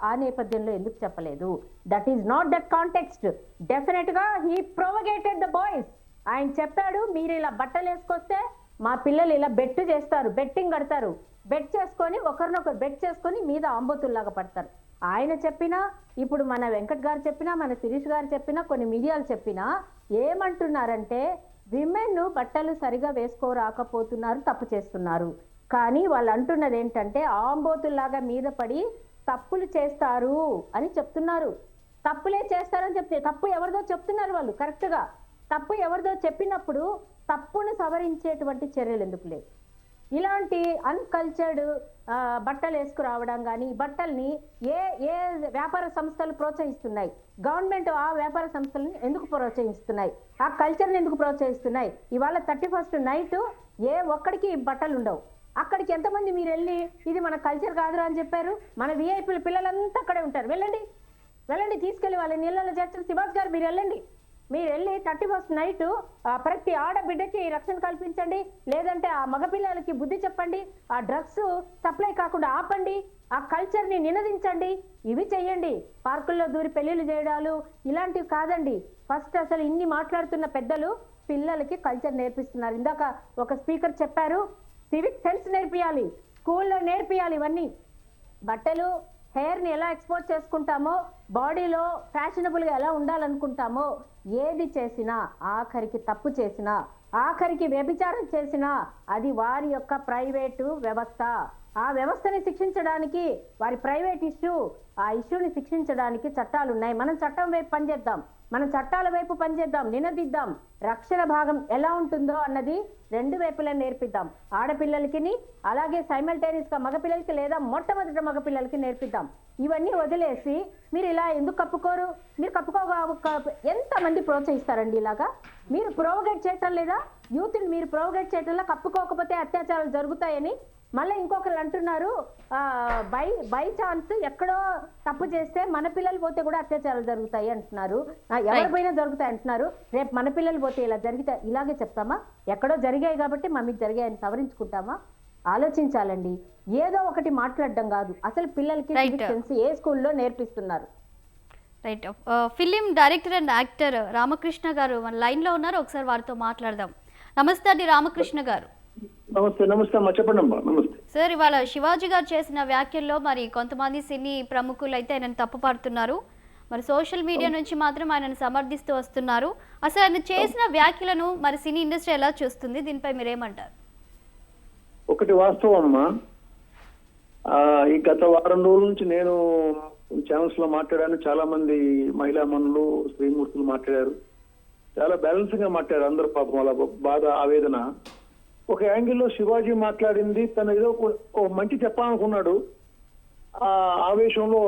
ఆ నేపథ్యంలో ఎందుకు చెప్పలేదు? That is not that context. Definite గా హీ ప్రొవగేటెడ్ ద బాయ్స్. ఆయన చెప్పాడు, మీరు ఇలా బట్టలు వేసుకొస్తే మా పిల్లలు ఇలా బెట్ చేస్తారు, బెట్టింగ్ కడతారు, బెట్ చేసుకొని ఒకరినొకరు బెట్ చేసుకొని మీద ఆంబోతుల్లాగా పడతారు. ఆయన చెప్పినా, ఇప్పుడు మన వెంకట్ గారు చెప్పినా, మన శిరీష్ గారు చెప్పినా, కొన్ని మీడియాలు చెప్పినా ఏమంటున్నారంటే, విమెన్ బట్టలు సరిగా వేసుకోరాకపోతున్నారు, తప్పు చేస్తున్నారు. కానీ వాళ్ళు అంటున్నది ఏంటంటే, ఆంబోతుల్లాగా మీద పడి తప్పులు చేస్తారు అని చెప్తున్నారు. తప్పులే చేస్తారని చెప్తే తప్పు ఎవరిదో చెప్తున్నారు వాళ్ళు కరెక్ట్గా. తప్పు ఎవరిదో చెప్పినప్పుడు తప్పును సవరించేటువంటి చర్యలు ఎందుకు లేవు? ఇలాంటి అన్కల్చర్డ్ బట్టలు వేసుకురావడం కానీ, బట్టల్ని ఏ ఏ వ్యాపార సంస్థలు ప్రోత్సహిస్తున్నాయి? గవర్నమెంట్ ఆ వ్యాపార సంస్థలను ఎందుకు ప్రోత్సహిస్తున్నాయి? ఆ కల్చర్ని ఎందుకు ప్రోత్సహిస్తున్నాయి? ఇవాళ 31st నైట్ ఏ ఒక్కడికి బట్టలు ఉండవు. అక్కడికి ఎంతమంది మీరు వెళ్ళి ఇది మన కల్చర్ కాదురా అని చెప్పారు? మన విఐపీల పిల్లలంతా అక్కడే ఉంటారు. వెళ్ళండి వెళ్ళండి, తీసుకెళ్ళి వాళ్ళ నీళ్ళలో చేర్చండి. శివాజ్ గారు మీరు వెళ్ళండి, మీరు వెళ్ళి 31st నైట్ ప్రతి ఆడబిడ్డకి రక్షణ కల్పించండి, లేదంటే ఆ మగపిల్లలకి బుద్ధి చెప్పండి, ఆ డ్రగ్స్ సప్లై కాకుండా ఆపండి, ఆ కల్చర్ని నినదించండి, ఇవి చెయ్యండి. పార్కుల్లో దూరి పెళ్లిళ్ళు చేయడాలు ఇలాంటివి కాదండి. ఫస్ట్ అసలు ఇన్ని మాట్లాడుతున్న పెద్దలు పిల్లలకి కల్చర్ నేర్పిస్తున్నారు. ఇందాక ఒక స్పీకర్ చెప్పారు, సివిక్ సెన్స్ నేర్పియాలి, స్కూల్లో నేర్పియాలి. ఇవన్నీ బట్టలు హెయిర్ని ఎలా ఎక్స్పోర్ట్ చేసుకుంటామో, బాడీలో ఫ్యాషనబుల్గా ఎలా ఉండాలనుకుంటామో, ఏది చేసినా ఆఖరికి తప్పు చేసినా, ఆఖరికి వ్యభిచారం చేసినా అది వారి యొక్క ప్రైవేటు వ్యవస్థ. ఆ వ్యవస్థని శిక్షించడానికి, వారి ప్రైవేట్ ఇష్యూ, ఆ ఇష్యూని శిక్షించడానికి చట్టాలు ఉన్నాయి. మనం చట్టం వైపు పనిచేద్దాం, మనం చట్టాల వైపు పనిచేద్దాం, నినదిద్దాం. రక్షణ భాగం ఎలా ఉంటుందో అన్నది రెండు వైపులా నేర్పిద్దాం. ఆడపిల్లలకి అలాగే సైమల్టేనియస్ గా మగపిల్లలకి, లేదా మొట్టమొదటి మగపిల్లలకి నేర్పిద్దాం. ఇవన్నీ వదిలేసి మీరు ఇలా ఎందుకు కప్పుకోరు? మీరు ఎంతమంది ప్రోత్సహిస్తారండి ఇలాగా? మీరు ప్రోవోగేట్ చేయటం లేదా? యూత్ని మీరు ప్రోవోగేట్ చేయటంలో కప్పుకోకపోతే అత్యాచారాలు జరుగుతాయని మళ్ళీ ఇంకొకరు అంటున్నారు. బై ఛాన్స్ ఎక్కడో తప్పు చేస్తే మన పిల్లలు పోతే కూడా అత్యాచారాలు జరుగుతాయి అంటున్నారు. ఎవరి పైన జరుగుతాయి అంటున్నారు. రేపు మన పిల్లలు పోతే ఇలా జరిగితే ఇలాగే చెప్తామా? ఎక్కడో జరిగాయి కాబట్టి మా మీకు జరిగాయని సవరించుకుంటామా? ఆలోచించాలండి. ఏదో ఒకటి మాట్లాడడం కాదు, అసలు పిల్లలకి సివిక్ సెన్స్ ఏ స్కూల్లో నేర్పిస్తున్నారు? Right. Film director and actor Ramakrishna గారు మన లైన్లో ఉన్నారు, ఒకసారి వారితో మాట్లాడదాం. నమస్తే అండి రామకృష్ణ గారు. నమస్తే. నమస్తే అమ్మా, చెప్పండి అమ్మా. నమస్తే సార్. ఇవాళ శివాజీ గారు చేసిన వ్యాఖ్యల్లో మరి కొంతమంది సినీ ప్రముఖులు అయితే ఆయనను తప్పుపడుతున్నారు, మరి సోషల్ మీడియా నుంచి మాత్రం ఆయనను సమర్థిస్తూ వస్తున్నారు. అసలు ఆయన చేసిన వ్యాఖ్యలను మరి సినీ ఇండస్ట్రీ ఎలా చూస్తుంది? దీనిపై మీరేమంటారు? ఒకటి వాస్తవం అమ్మా, ఈ గత వారం రోజుల నుంచి నేను ఛానల్స్ లో మాట్లాడాను. చాలా మంది మహిళా మనులు, స్త్రీమూర్తులు మాట్లాడారు. చాలా బ్యాలెన్స్ గా మాట్లాడారు అందరూ. పాపం వాళ్ళ బాధ, ఆవేదన. ఒక యాంగిల్లో శివాజీ మాట్లాడింది తను ఏదో ఒక మంచి చెప్పాలనుకున్నాడు. ఆ ఆవేశంలో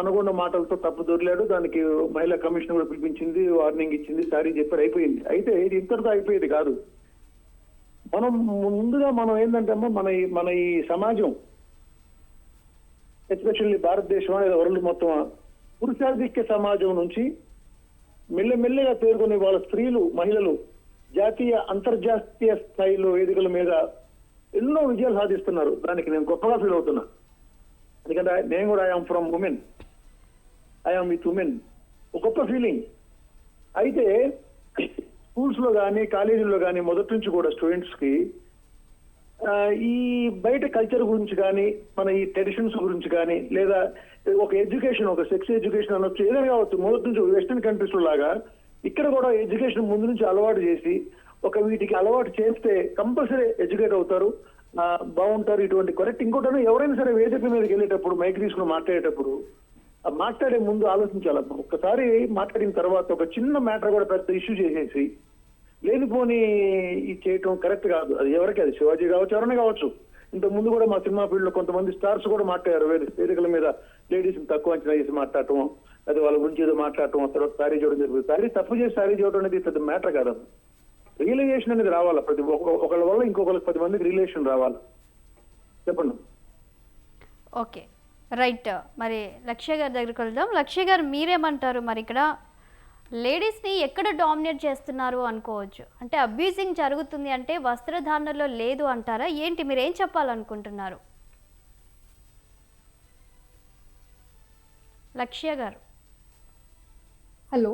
అనుకున్న మాటలతో తప్పు దొరిలాడు. దానికి మహిళా కమిషన్ కూడా పిలిపించింది, వార్నింగ్ ఇచ్చింది, సారీ చెప్పారు, అయిపోయింది. అయితే ఇది ఇంతటితో అయిపోయేది కాదు. ముందుగా మనం ఏంటంటే అమ్మా, మన ఈ సమాజం, ఎస్పెషల్లీ భారతదేశం లేదా వరల్డ్ మొత్తం, పురుషాధిక్య సమాజం నుంచి మెల్లమెల్లగా పేర్కొనే వాళ్ళ స్త్రీలు, మహిళలు జాతీయ, అంతర్జాతీయ స్థాయిలో వేదికల మీద ఎన్నో విజయాలు సాధిస్తున్నారు. దానికి నేను గొప్పగా ఫీల్ అవుతున్నా. ఎందుకంటే నేను కూడా I'm from women, I'm with women. ఒక గొప్ప ఫీలింగ్. అయితే స్కూల్స్ లో కానీ, కాలేజీల్లో కానీ మొదటి నుంచి కూడా స్టూడెంట్స్ కి ఈ బయట కల్చర్ గురించి కానీ, మన ఈ ట్రెడిషన్స్ గురించి కానీ, లేదా ఒక ఎడ్యుకేషన్, ఒక సెక్స్ ఎడ్యుకేషన్ అనొచ్చు, ఏదైనా కావచ్చు, మొదటి నుంచి వెస్టర్న్ కంట్రీస్ లాగా ఇక్కడ కూడా ఎడ్యుకేషన్ ముందు నుంచి అలవాటు చేసి, వీటికి అలవాటు చేస్తే కంపల్సరీ ఎడ్యుకేట్ అవుతారు, బాగుంటారు. ఇటువంటి కరెక్ట్. ఇంకోటి, ఎవరైనా సరే వేదిక మీదకి వెళ్ళేటప్పుడు, మైక్ తీసుకుని మాట్లాడేటప్పుడు మాట్లాడే ముందు ఆలోచించాలి. ఒక్కసారి మాట్లాడిన తర్వాత ఒక చిన్న మ్యాటర్ కూడా పెద్ద ఇష్యూ చేసేసి లేనిపోని చేయటం కరెక్ట్ కాదు. అది ఎవరికి, అది శివాజీ కావచ్చు, ఎవరైనా కావచ్చు. ఇంత ముందు కూడా మా సినిమా ఫీల్డ్ లో కొంతమంది స్టార్స్ కూడా మాట్లాడారు. వేదికల మీద లేడీస్ ని తక్కువ అంచనా చేసి మాట్లాడటం, అది వాళ్ళ గురించి ఏదో మాట్లాడటం, తర్వాత సారీ చేయడం జరుగుతుంది. సారీ తప్పు చేసి సారీ చేయడం అనేది పెద్ద మ్యాటర్ కాదు. రియలైజేషన్ అనేది రావాలా, ప్రతి ఒకళ్ళ వల్ల ఇంకొకరికి 10 మందికి రిలేషన్ రావాలి. చెప్పండి. Okay, right. మరి లక్ష్య గారి దగ్గరికి వెళ్దాం. లక్ష్య గారు మీరేమంటారు? మరి ఇక్కడ లేడీస్ని ఎక్కడ డామినేట్ చేస్తున్నారు అనుకోవచ్చు? అంటే అబ్యూజింగ్ జరుగుతుంది అంటే వస్త్రధారణలో లేదు అంటారా ఏంటి? మీరు ఏం చెప్పాలనుకుంటున్నారు లక్ష్య గారు? హలో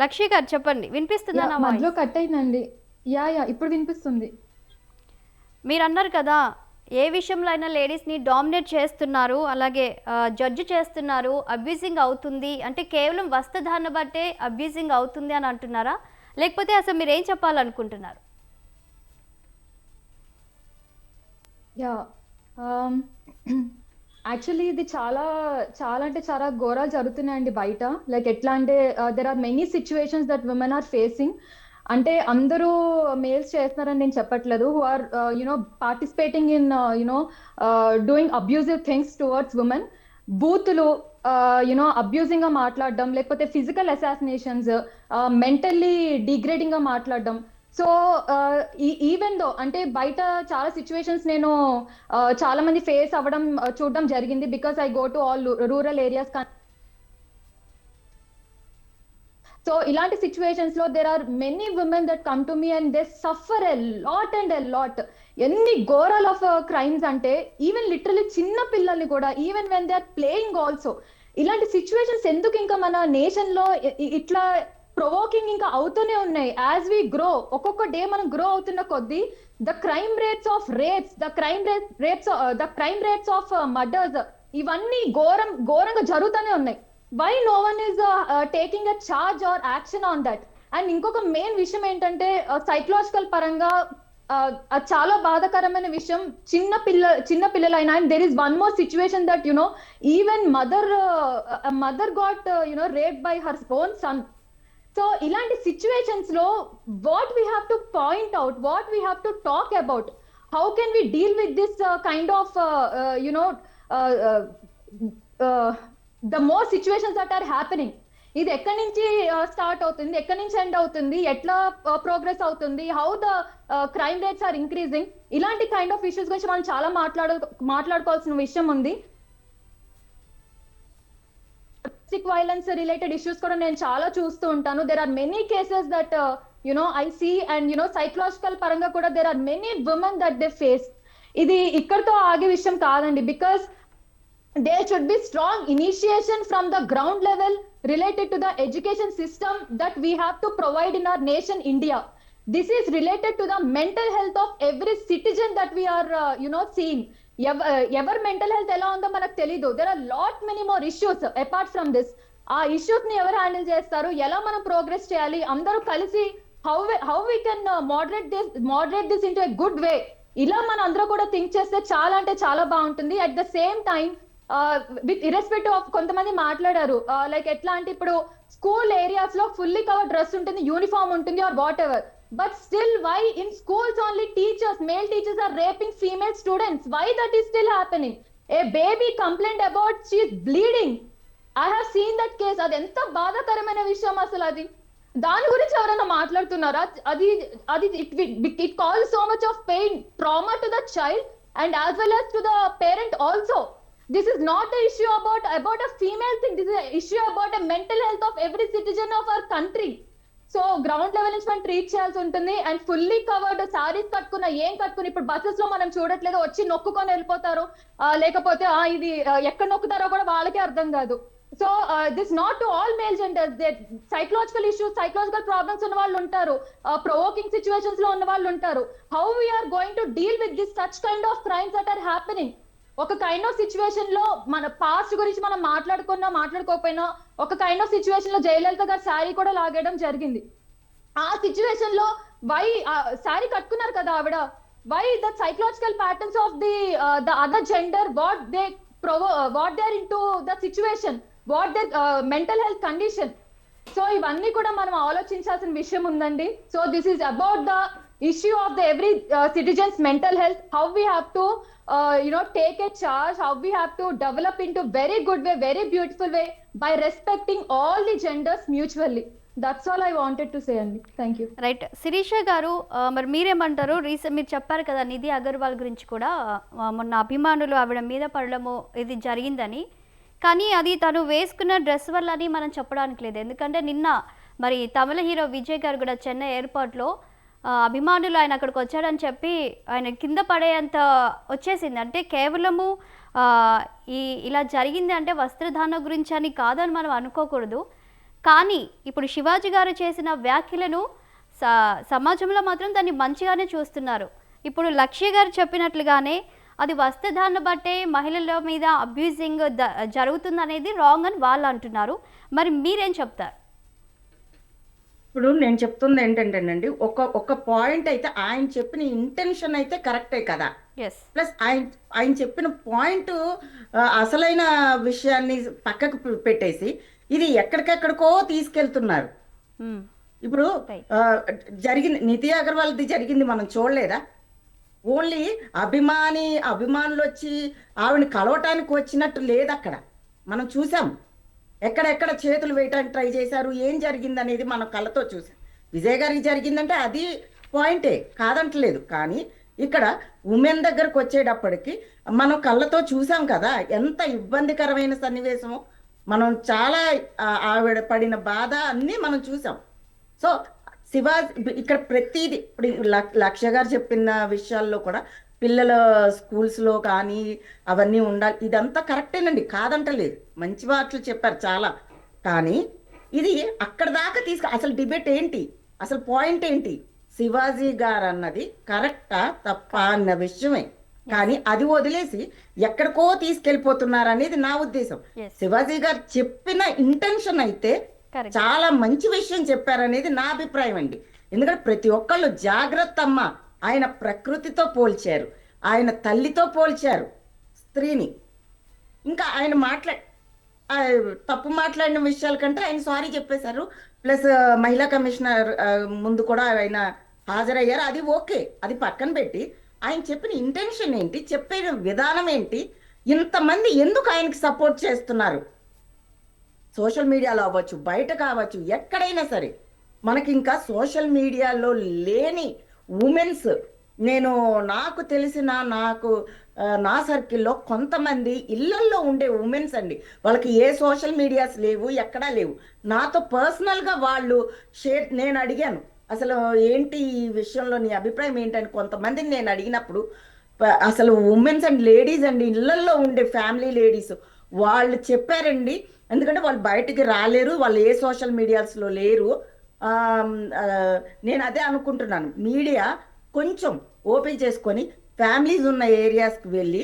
లక్ష్య గారు చెప్పండి, వినిపిస్తుందా? నా మధ్యలో కట్ అయిందండి. ఇప్పుడు వినిపిస్తుంది. మీరు అన్నారు కదా ఏ విషయంలో అయినా లేడీస్ని డామినేట్ చేస్తున్నారు, అలాగే జడ్జి చేస్తున్నారు, అబ్యూజింగ్ అవుతుంది అంటే కేవలం వస్త్రధారణ బట్టే అబ్యూజింగ్ అవుతుంది అని అంటున్నారా, లేకపోతే అసలు మీరు ఏం చెప్పాలనుకుంటున్నారు? యాక్చువల్లీ ఇది చాలా చాలా అంటే చాలా ఘోరాలు జరుగుతున్నాయండి బయట. లైక్ ఎట్లా అంటే there are many situations that women are facing. అంటే అందరూ మేల్స్ చేస్తున్నారని నేను చెప్పట్లేదు, who are you know participating in you know doing abusive things towards women. బూతులు, యునో అబ్యూజింగ్ గా మాట్లాడడం, లేకపోతే ఫిజికల్ అసాసినేషన్స్, మెంటల్లీ డిగ్రేడింగ్ గా మాట్లాడడం. సో ఈవెన్ దో అంటే బయట చాలా సిచ్యువేషన్స్ నేను చాలా మంది ఫేస్ అవ్వడం చూడడం జరిగింది, because I go to all rural areas. So ఇలాంటి సిచ్యువేషన్స్ లో there are many women that come to me and they suffer a lot and a lot. ఎన్ని ఘోరాల్ ఆఫ్ క్రైమ్స్ అంటే ఈవెన్ లిటరలీ చిన్న పిల్లల్ని కూడా, even when they are playing also. ఇలాంటి situations ఎందుకు ఇంకా మన నేషన్ లో ఇట్లా ప్రొవోకింగ్ ఇంకా అవుతూనే ఉన్నాయి. యాజ్ వి గ్రో, ఒక్కొక్క డే మనం గ్రో అవుతున్న కొద్దీ the crime rates of rapes, the crime rates of murders, ఇవన్నీ ఘోరంగా జరుగుతూనే ఉన్నాయి. Why no one is taking a charge or action on that? And ఇంకొక మెయిన్ విషయం ఏంటంటే సైకలాజికల్ పరంగా అది చాలా బాధాకరమైన విషయం. చిన్న పిల్లలైనా, and there is one more situation that you know even mother got you know raped by her own son. So ఇలాంటి సిచ్యువేషన్స్ లో what we have to point out, what we have to talk about, how can we deal with this kind of you know the more situations that are happening. ఇది ఎక్కడి నుంచి start అవుతుంది, ఎక్కడి నుంచి end అవుతుంది, ఎట్లా ప్రోగ్రెస్ అవుతుంది, how the crime rates are increasing, ఇలాంటి కైండ్ ఆఫ్ ఇష్యూస్ గురించి మనం చాలా మాట్లాడుకోవాల్సిన విషయం ఉంది. డొమెస్టిక్ వైలెన్స్ రిలేటెడ్ ఇష్యూస్ కూడా నేను చాలా చూస్తూ ఉంటాను. There are many cases that you know I see, and you know psychological పరంగా కూడా there are many women that they face. ఇది ఇక్కడతో ఆగే విషయం కాదండి, because there should be strong initiation from the ground level related to the education system that we have to provide in our nation India. This is related to the mental health of every citizen that we are you know seeing. Ever mental health ela undo manaku telidu. There are lot many more issues apart from this. ఆ issues ని ఎవరు handle చేస్తారు, ఎలా మనం progress చేయాలి, అందరూ కలిసి how we can moderate this into a good way, ఇలా మన అందరూ కూడా థింక్ చేస్తే చాలా అంటే చాలా బాగుంటుంది. At the same time with irrespective of కొంతమంది మాట్లాడారు, లైక్ ఎట్లా అంటే ఇప్పుడు స్కూల్ ఏరియాస్ లో ఫుల్లీ కవర్ డ్రెస్ ఉంటుంది, యూనిఫామ్ ఉంటుంది or whatever, but still why in schools only male teachers are raping female students? Why that is still happening? A baby complaint about she is bleeding. I have seen that case. అది ఎంత బాధాకరమైన విషయం అసలు. అది దాని గురించి ఎవరైనా మాట్లాడుతున్నారా? It calls so much of pain, trauma to the child and as well as to the parent also. This is not an issue about a female thing. This is an issue about a mental health of every citizen of our country. So ground level నుంచి మనం treat చేయాల్సి ఉంటుంది. And fully covered saris కట్టుకున్న, ఏం కట్టుకుని, ఇప్పుడు buses లో మనం చూడట్లేదు, వచ్చి నొక్కుకొని వెళ్ళిపోతారు, లేకపోతే ఇది ఎక్కడ నొక్కుతారో కూడా వాళ్ళకే అర్థం కాదు. So this not to all male genders. Psychological issues, psychological problems ఉన్న వాళ్ళు ఉంటారు, ప్రొవోకింగ్ సిచ్యువేషన్స్ లో ఉన్న వాళ్ళు ఉంటారు. How we're going to deal with this such kind of crimes that are happening? ఒక కైండ్ ఆఫ్ సిచ్యువేషన్ లో మన పాస్ట్ గురించి మనం మాట్లాడుకోకపోయినా ఒక కైండ్ ఆఫ్ సిచ్యువేషన్ లో జయలలిత గారు శారీ కూడా లాగేయడం జరిగింది. ఆ సిచ్యువేషన్ లో వై శారీ కట్టుకున్నారు కదా ఆవిడ, why the psychological patterns of the other gender, what they are in to the situation, what they mental health condition. So ఇవన్నీ కూడా మనం ఆలోచించాల్సిన విషయం ఉందండి. So this is about the issue of the every citizen's mental health, how we have to take a charge, how we have to develop into very good way, very beautiful way by respecting all the genders mutually. That's all I wanted to say అండి. Thank you. Right. Sirisha గారు, మరి మీరేమంటారు? మీరు చెప్పారు కదా నిధి అగర్వాల్ గురించి కూడా, మొన్న అభిమానులు ఆవిడ మీద పడడము ఇది జరిగిందని, కానీ అది తను వేసుకున్న డ్రెస్ వల్ల అని మనం చెప్పడానికి లేదు. ఎందుకంటే నిన్న మరి తమిళ హీరో విజయ్ గారు కూడా చెన్నై ఎయిర్పోర్ట్లో అభిమానులు ఆయన అక్కడికి వచ్చాడని చెప్పి ఆయన కింద పడేంత వచ్చేసింది. అంటే కేవలము ఇలా జరిగింది అంటే వస్త్రధారణ గురించి అని కాదని మనం అనుకోకూడదు. కానీ ఇప్పుడు శివాజీ గారు చేసిన వ్యాఖ్యలను సమాజంలో మాత్రం దాన్ని మంచిగానే చూస్తున్నారు. ఇప్పుడు లక్ష్య గారు చెప్పినట్లుగానే అది వస్త్రధారణ బట్టే మహిళల మీద అబ్యూజింగ్ జరుగుతుందనేది రాంగ్ అని వాళ్ళు అంటున్నారు. మరి మీరేం చెప్తారు? ఇప్పుడు నేను చెప్తుంది ఏంటంటేనండి, ఒక పాయింట్ అయితే ఆయన చెప్పిన ఇంటెన్షన్ అయితే కరెక్టే కదా. ఎస్. ప్లస్ ఆయన చెప్పిన పాయింట్ అసలైన విషయాన్ని పక్కకు పెట్టేసి ఇది ఎక్కడికెక్కడికో తీసుకెళ్తున్నారు. ఇప్పుడు Right. జరిగింది నితి అగర్వాల్ది జరిగింది మనం చూడలేదా? ఓన్లీ అభిమానులు వచ్చి ఆవిడని కలవటానికి వచ్చినట్టు లేదు అక్కడ. మనం చూసాం ఎక్కడెక్కడ చేతులు వేయటానికి ట్రై చేశారు, ఏం జరిగింది అనేది మనం కళ్ళతో చూసాం. విజయ్ గారికి జరిగిందంటే అది పాయింటే, కాదంటలేదు. కానీ ఇక్కడ ఉమెన్ దగ్గరకు వచ్చేటప్పటికి మనం కళ్ళతో చూసాం కదా ఎంత ఇబ్బందికరమైన సన్నివేశము. మనం చాలా ఆవిడ పడిన బాధ అన్నీ మనం చూసాం. సో శివాజీ ఇక్కడ ప్రతిదీ ఇప్పుడు లక్ష్య గారు చెప్పిన విషయాల్లో కూడా పిల్లల స్కూల్స్లో కానీ అవన్నీ ఉండాలి, ఇదంతా కరెక్టేనండి, కాదంటలేదు, మంచి మాటలు చెప్పారు చాలా. కానీ ఇది అక్కడ దాకా అసలు డిబేట్ ఏంటి, అసలు పాయింట్ ఏంటి, శివాజీ గారు అన్నది కరెక్టా తప్ప అన్న విషయమే. కానీ అది వదిలేసి ఎక్కడికో తీసుకెళ్ళిపోతున్నారు అనేది నా ఉద్దేశం. Yes. శివాజీ గారు చెప్పిన ఇంటెన్షన్ అయితే Correct. చాలా మంచి విషయం చెప్పారనేది నా అభిప్రాయం అండి. ఎందుకంటే ప్రతి ఒక్కళ్ళు జాగ్రత్త అమ్మ, ఆయన ప్రకృతితో పోల్చారు, ఆయన తల్లితో పోల్చారు స్త్రీని. ఇంకా ఆయన తప్పు మాట్లాడిన విషయాల కంటే ఆయన సారీ చెప్పేశారు. ప్లస్ మహిళా కమిషనర్ ముందు కూడా ఆయన హాజరయ్యారు, అది ఓకే. అది పక్కన పెట్టి ఆయన చెప్పిన ఇంటెన్షన్ ఏంటి, చెప్పే విధానం ఏంటి, ఇంతమంది ఎందుకు ఆయనకి సపోర్ట్ చేస్తున్నారు, సోషల్ మీడియాలో అవ్వచ్చు, బయట కావచ్చు, ఎక్కడైనా సరే మనకి ఇంకా సోషల్ మీడియాలో లేని ఉమెన్స్ నాకు తెలిసిన నా సర్కిల్లో కొంతమంది ఇళ్లల్లో ఉండే ఉమెన్స్ అండి, వాళ్ళకి ఏ సోషల్ మీడియాస్ లేవు, ఎక్కడా లేవు. నాతో పర్సనల్గా వాళ్ళు నేను అడిగాను అసలు ఏంటి ఈ విషయంలో నీ అభిప్రాయం ఏంటని కొంతమందిని నేను అడిగినప్పుడు అసలు ఉమెన్స్ అండ్ లేడీస్ అండి, ఇళ్లల్లో ఉండే ఫ్యామిలీ లేడీస్ వాళ్ళు చెప్పారండి. ఎందుకంటే వాళ్ళు బయటికి రాలేరు, వాళ్ళు ఏ సోషల్ మీడియాస్లో లేరు. నేను అదే అనుకుంటున్నాను, మీడియా కొంచెం ఓపెన్ చేసుకొని ఫ్యామిలీస్ ఉన్న ఏరియాస్కి వెళ్ళి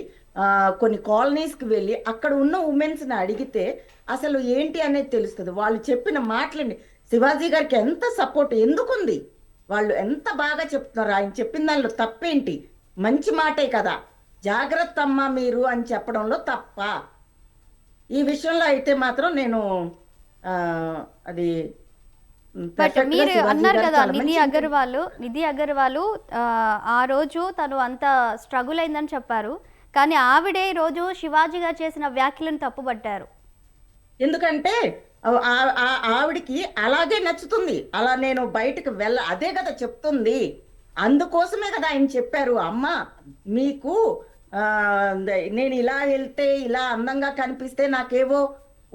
కొన్ని కాలనీస్కి వెళ్ళి అక్కడ ఉన్న ఉమెన్స్ని అడిగితే అసలు ఏంటి అనేది తెలుస్తుంది. వాళ్ళు చెప్పిన మాటలండి, శివాజీ గారికి ఎంత సపోర్ట్ ఎందుకుంది, వాళ్ళు ఎంత బాగా చెప్తున్నారు, ఆయన చెప్పిన దానిలో తప్పేంటి, మంచి మాటే కదా, జాగ్రత్త అమ్మా మీరు అని చెప్పడంలో తప్ప. ఈ విషయంలో అయితే మాత్రం నేను అది బట్ perfect గా మీరు శివాజీ అన్నారు గారు కదా చాలా నిధి మంచి అగర్వాల్ ఆ రోజు తను అంత స్ట్రగుల్ అయిందని చెప్పారు, కానీ ఆవిడే ఈ రోజు శివాజీ గారు చేసిన వ్యాఖ్యలను తప్పుపట్టారు. ఎందుకంటే ఆవిడికి అలాగే నచ్చుతుంది, అలా నేను బయటకు అదే కదా చెప్తుంది. అందుకోసమే కదా ఆయన చెప్పారు, అమ్మ మీకు నేను ఇలా వెళ్తే ఇలా అందంగా కనిపిస్తే నాకేవో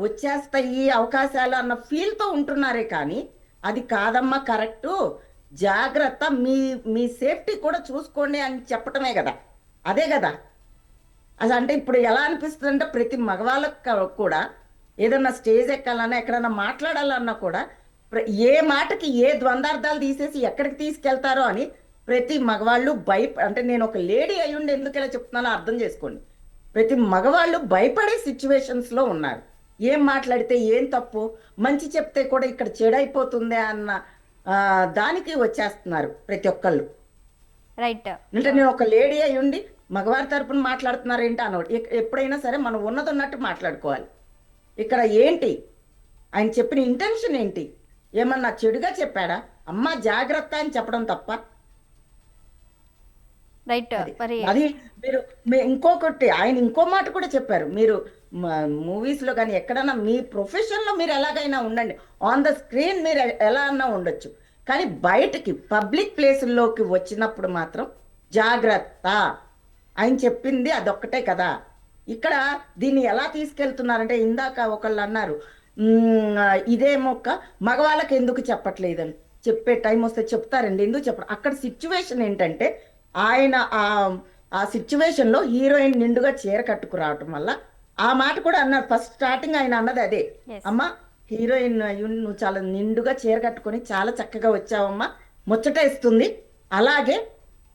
వచ్చేస్తాయి అవకాశాలు అన్న ఫీల్తో ఉంటున్నారే. కానీ అది కాదమ్మా, కరెక్టు, జాగ్రత్త, మీ సేఫ్టీ కూడా చూసుకోండి అని చెప్పటమే కదా, అదే కదా. అది అంటే ఇప్పుడు ఎలా అనిపిస్తుంది అంటే ప్రతి మగవాళ్ళకు కూడా ఏదన్నా స్టేజ్ ఎక్కాలన్నా ఎక్కడన్నా మాట్లాడాలన్నా కూడా ఏ మాటకి ఏ ద్వందార్థాలు తీసేసి ఎక్కడికి తీసుకెళ్తారో అని ప్రతి మగవాళ్ళు అంటే నేను ఒక లేడీ అయ్యుండి ఎందుకు ఇలా చెప్తున్నానో అర్థం చేసుకోండి. ప్రతి మగవాళ్ళు భయపడే సిచ్యువేషన్స్లో ఉన్నారు. ఏం మాట్లాడితే ఏం తప్పు, మంచి చెప్తే కూడా ఇక్కడ చెడైపోతుందే అన్న దానికి వచ్చేస్తున్నారు ప్రతి ఒక్కళ్ళు. రైట్. అంటే నేను ఒక లేడీ అయ్యుండి మగవారి తరపున మాట్లాడుతున్నారు ఏంటి అన్నోటి. ఎప్పుడైనా సరే మనం ఉన్నదన్నట్టు మాట్లాడుకోవాలి. ఇక్కడ ఏంటి ఆయన చెప్పిన ఇంటెన్షన్ ఏంటి, ఏమన్నా చెడుగా చెప్పాడా, అమ్మ జాగ్రత్త అని చెప్పడం తప్ప. రైట్. మరి అది మీరు ఇంకొకటి ఆయన ఇంకో మాట కూడా చెప్పారు, మీరు మూవీస్లో కానీ ఎక్కడన్నా మీ ప్రొఫెషన్లో మీరు ఎలాగైనా ఉండండి, ఆన్ ద స్క్రీన్ మీరు ఎలా అన్నా ఉండొచ్చు, కానీ బయటకి పబ్లిక్ ప్లేసుల్లోకి వచ్చినప్పుడు మాత్రం జాగ్రత్త. ఆయన చెప్పింది అదొక్కటే కదా. ఇక్కడ దీన్ని ఎలా తీసుకెళ్తున్నారంటే ఇందాక ఒకళ్ళు అన్నారు ఇదే మొక్క మగవాళ్ళకి ఎందుకు చెప్పట్లేదని, చెప్పే టైం వస్తే చెప్తారండి, ఎందుకు చెప్పరు. అక్కడ సిచ్యువేషన్ ఏంటంటే ఆయన ఆ సిచ్యువేషన్లో హీరోయిన్ నిండుగా చీర కట్టుకు రావటం వల్ల ఆ మాట కూడా అన్నారు. ఫస్ట్ స్టార్టింగ్ ఆయన అన్నది అదే, అమ్మ హీరోయిన్ నువ్వు చాలా నిండుగా చీర కట్టుకొని చాలా చక్కగా వచ్చావమ్మా, ముచ్చటేస్తుంది, అలాగే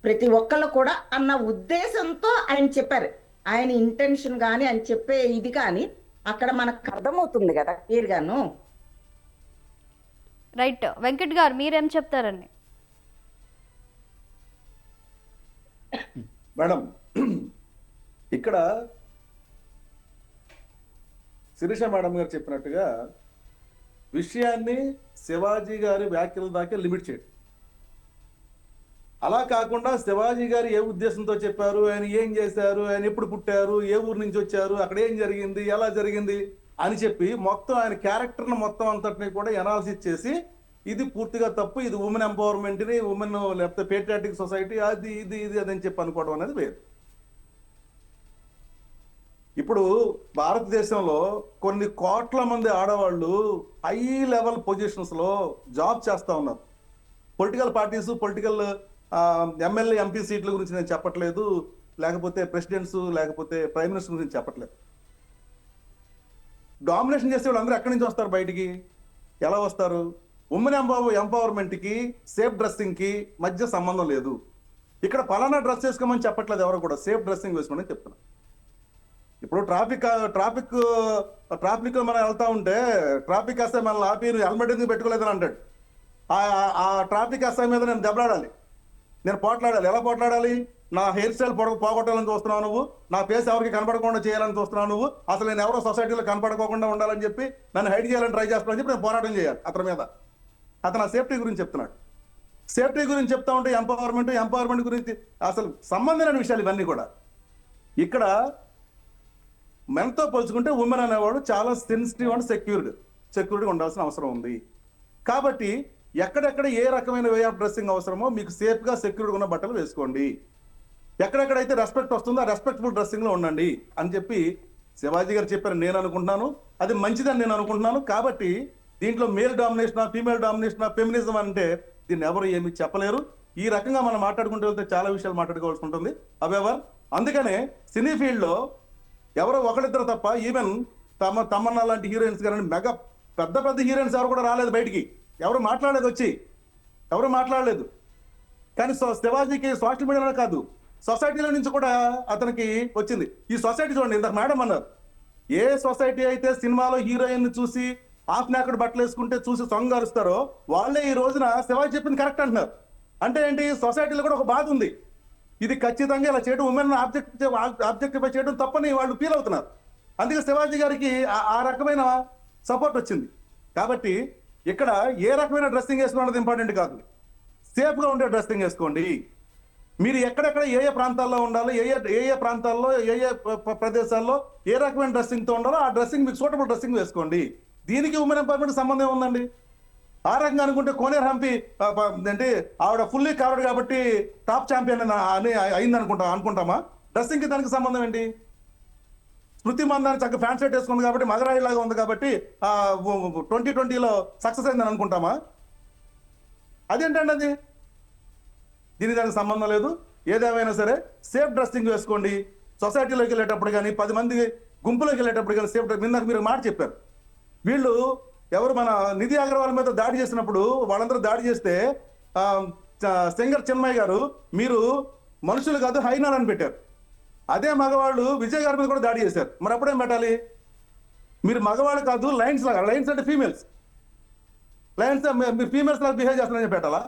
ప్రతి ఒక్కళ్ళు కూడా అన్న ఉద్దేశంతో ఆయన చెప్పారు. ఆయన ఇంటెన్షన్ కానీ ఆయన చెప్పే ఇది కానీ అక్కడ మనకు అర్థమవుతుంది కదా క్లియర్గాను. రైట్. వెంకట్ గారు మీరేం చెప్తారండి? మేడం ఇక్కడ శిరీష మేడం గారు చెప్పినట్టుగా విషయాన్ని శివాజీ గారి వ్యాఖ్యల దాకా లిమిట్ చేయడం. అలా కాకుండా శివాజీ గారు ఏ ఉద్దేశంతో చెప్పారు, ఆయన ఏం చేశారు, ఆయన ఎప్పుడు పుట్టారు, ఏ ఊరు నుంచి వచ్చారు, అక్కడ ఏం జరిగింది, ఎలా జరిగింది అని చెప్పి మొత్తం ఆయన క్యారెక్టర్ని మొత్తం అంతటిని కూడా ఎనాలిసిస్ చేసి ఇది పూర్తిగా తప్పు, ఇది ఉమెన్ ఎంపవర్మెంట్ని, ఉమెన్ లేకపోతే పేట్రియాటిక్ సొసైటీ, అది ఇది ఇది అదని చెప్పి అనుకోవడం అనేది వేరు. ఇప్పుడు భారతదేశంలో కొన్ని కోట్ల మంది ఆడవాళ్ళు హై లెవెల్ పొజిషన్స్లో జాబ్ చేస్తూ ఉన్నారు. Political parties, political MLA MP సీట్ల గురించి నేను చెప్పట్లేదు, లేకపోతే ప్రెసిడెంట్స్, లేకపోతే ప్రైమ్ మినిస్టర్ గురించి చెప్పట్లేదు. డామినేషన్ చేసే వాళ్ళు అందరూ ఎక్కడి నుంచి వస్తారు బయటికి? ఎలా వస్తారు? ఉమెన్ ఎంపవర్మెంట్కి సేఫ్ డ్రెస్సింగ్కి మధ్య సంబంధం లేదు. ఇక్కడ పలానా డ్రెస్ వేసుకోమని చెప్పట్లేదు ఎవరు కూడా, సేఫ్ డ్రెస్సింగ్ వేసుకోమని చెప్తున్నారు. ఇప్పుడు ట్రాఫిక్ లో మనం వెళ్తా ఉంటే ట్రాఫిక్ ఎస్ఐ మనల్ని ఆపి హెల్మెట్ ఎందుకు పెట్టుకోలేదని అంటాడు. ఆ ట్రాఫిక్ ఎస్ఐ మీద నేను దెబ్బలాడాలి, నేను పోట్లాడాలి. ఎలా పోట్లాడాలి? నా హెయిర్ స్టైల్ పోగొట్టాలని చూస్తున్నావు నువ్వు, నా ఫేస్ ఎవరికి కనపడకుండా చేయాలని చూస్తున్నావు నువ్వు, అసలు నేను ఎవరో సొసైటీలో కనపడకోకుండా ఉండాలని చెప్పి నన్ను హైడ్ చేయాలని ట్రై చేస్తున్నాను చెప్పి నేను పోరాటం చేయాలి అతని మీద. అతను ఆ సేఫ్టీ గురించి చెప్తున్నాడు. సేఫ్టీ గురించి చెప్తా ఉంటే ఎంపవర్మెంట్ గురించి అసలు సంబంధం లేని విషయాలు ఇవన్నీ కూడా. ఇక్కడ మెన్తో పోల్చుకుంటే ఉమెన్ అనేవాడు చాలా సెన్సిటివ్ అండ్ సెక్యూర్డ్గా ఉండాల్సిన అవసరం ఉంది. కాబట్టి ఎక్కడెక్కడ ఏ రకమైన వే ఆఫ్ డ్రెస్సింగ్ అవసరమో మీకు సేఫ్గా సెక్యూర్డ్గా ఉన్న బట్టలు వేసుకోండి. ఎక్కడెక్కడైతే రెస్పెక్ట్ వస్తుందో ఆ రెస్పెక్ట్ఫుల్ డ్రెస్సింగ్లో ఉండండి అని చెప్పి శివాజీ గారు చెప్పారు. నేను అనుకుంటున్నాను అది మంచిదని నేను అనుకుంటున్నాను. కాబట్టి దీంట్లో మేల్ డామినేషనా, ఫీమేల్ డామినేషనా, ఫెమినిజం అంటే దీన్ని ఎవరు ఏమి చెప్పలేరు. ఈ రకంగా మనం మాట్లాడుకుంటూ వెళ్తే చాలా విషయాలు మాట్లాడుకోవాల్సి ఉంటుంది. అవెవర్ అందుకనే సినీ ఫీల్డ్లో ఎవరో ఒకరిద్దరు తప్ప, ఈవెన్ తమన్నా లాంటి హీరోయిన్స్ కానీ మెగా పెద్ద పెద్ద హీరోయిన్స్ ఎవరు కూడా రాలేదు బయటికి, ఎవరు మాట్లాడలేదు, వచ్చి ఎవరు మాట్లాడలేదు. కానీ శివాజీకి సోషల్ మీడియాలో కాదు, సొసైటీలో నుంచి కూడా అతనికి వచ్చింది. ఈ సొసైటీ చూడండి, ఇందాక మేడం అన్నారు, ఏ సొసైటీ అయితే సినిమాలో హీరోయిన్ చూసి హాఫ్ నాకడ్ బట్టలు వేసుకుంటే చూసి సొంగారుస్తారో వాళ్ళే ఈ రోజున శివాజీ చెప్పింది కరెక్ట్ అంటున్నారు. అంటే ఏంటి? సొసైటీలో కూడా ఒక బాధ ఉంది, ఇది ఖచ్చితంగా ఇలా చేయడం, ఉమెన్ ఆబ్జెక్టిఫై చేయడం తప్పని వాళ్ళు ఫీల్ అవుతున్నారు. అందుకే శివాజీ గారికి ఆ రకమైన సపోర్ట్ వచ్చింది. కాబట్టి ఇక్కడ ఏ రకమైన డ్రెస్సింగ్ వేసుకోవడం ఇంపార్టెంట్ కాదు, సేఫ్గా ఉండే డ్రెస్సింగ్ వేసుకోండి. మీరు ఎక్కడెక్కడ ఏ ప్రాంతాల్లో ఉండాలో, ఏ ప్రాంతాల్లో ఏ ప్రదేశాల్లో ఏ రకమైన డ్రెస్సింగ్తో ఉండాలో ఆ డ్రెస్సింగ్ మీకు సూటబుల్ డ్రెస్సింగ్ వేసుకోండి. దీనికి ఉమెన్ ఎంపవర్మెంట్ సంబంధం ఉందండి. ఆ రకంగా అనుకుంటే కోనేరు హంపి అంటే ఆవిడ ఫుల్లీ కవర్డ్ కాబట్టి టాప్ ఛాంపియన్ అని అయింది అనుకుంటామా? డ్రెస్సింగ్కి దానికి సంబంధం ఏంటి? స్మృతి మందాన్ని చక్కగా ఫ్యాన్ షర్ట్ వేసుకుంది కాబట్టి మగరాయి లాగా ఉంది కాబట్టి 2020లో సక్సెస్ అయిందని అనుకుంటామా? అదేంటండి అది? దీనికి దానికి సంబంధం లేదు. ఏదేమైనా సరే సేఫ్ డ్రెస్సింగ్ వేసుకోండి. సొసైటీలోకి వెళ్ళేటప్పుడు కానీ, 10 మంది గుంపులోకి వెళ్ళేటప్పుడు కానీ సేఫ్ డ్రెస్. ఇందాక మీరు మాట చెప్పారు, వీళ్ళు ఎవరు మన నిధి అగర్వాల్ మీద దాడి చేసినప్పుడు వాళ్ళందరూ దాడి చేస్తే సింగర్ చిన్మయ్య గారు మీరు మనుషులు కాదు హైనాన్ అని పెట్టారు. అదే మగవాళ్ళు విజయ్ గారి మీద కూడా దాడి చేశారు. మరి అప్పుడేం పెట్టాలి? మీరు మగవాళ్ళు కాదు లయన్స్ లాగా, లయన్స్ అంటే ఫీమేల్స్, లయన్స్ మీరు ఫీమేల్స్ లాగా బిహేవ్ చేస్తున్నారని పెట్టాలా?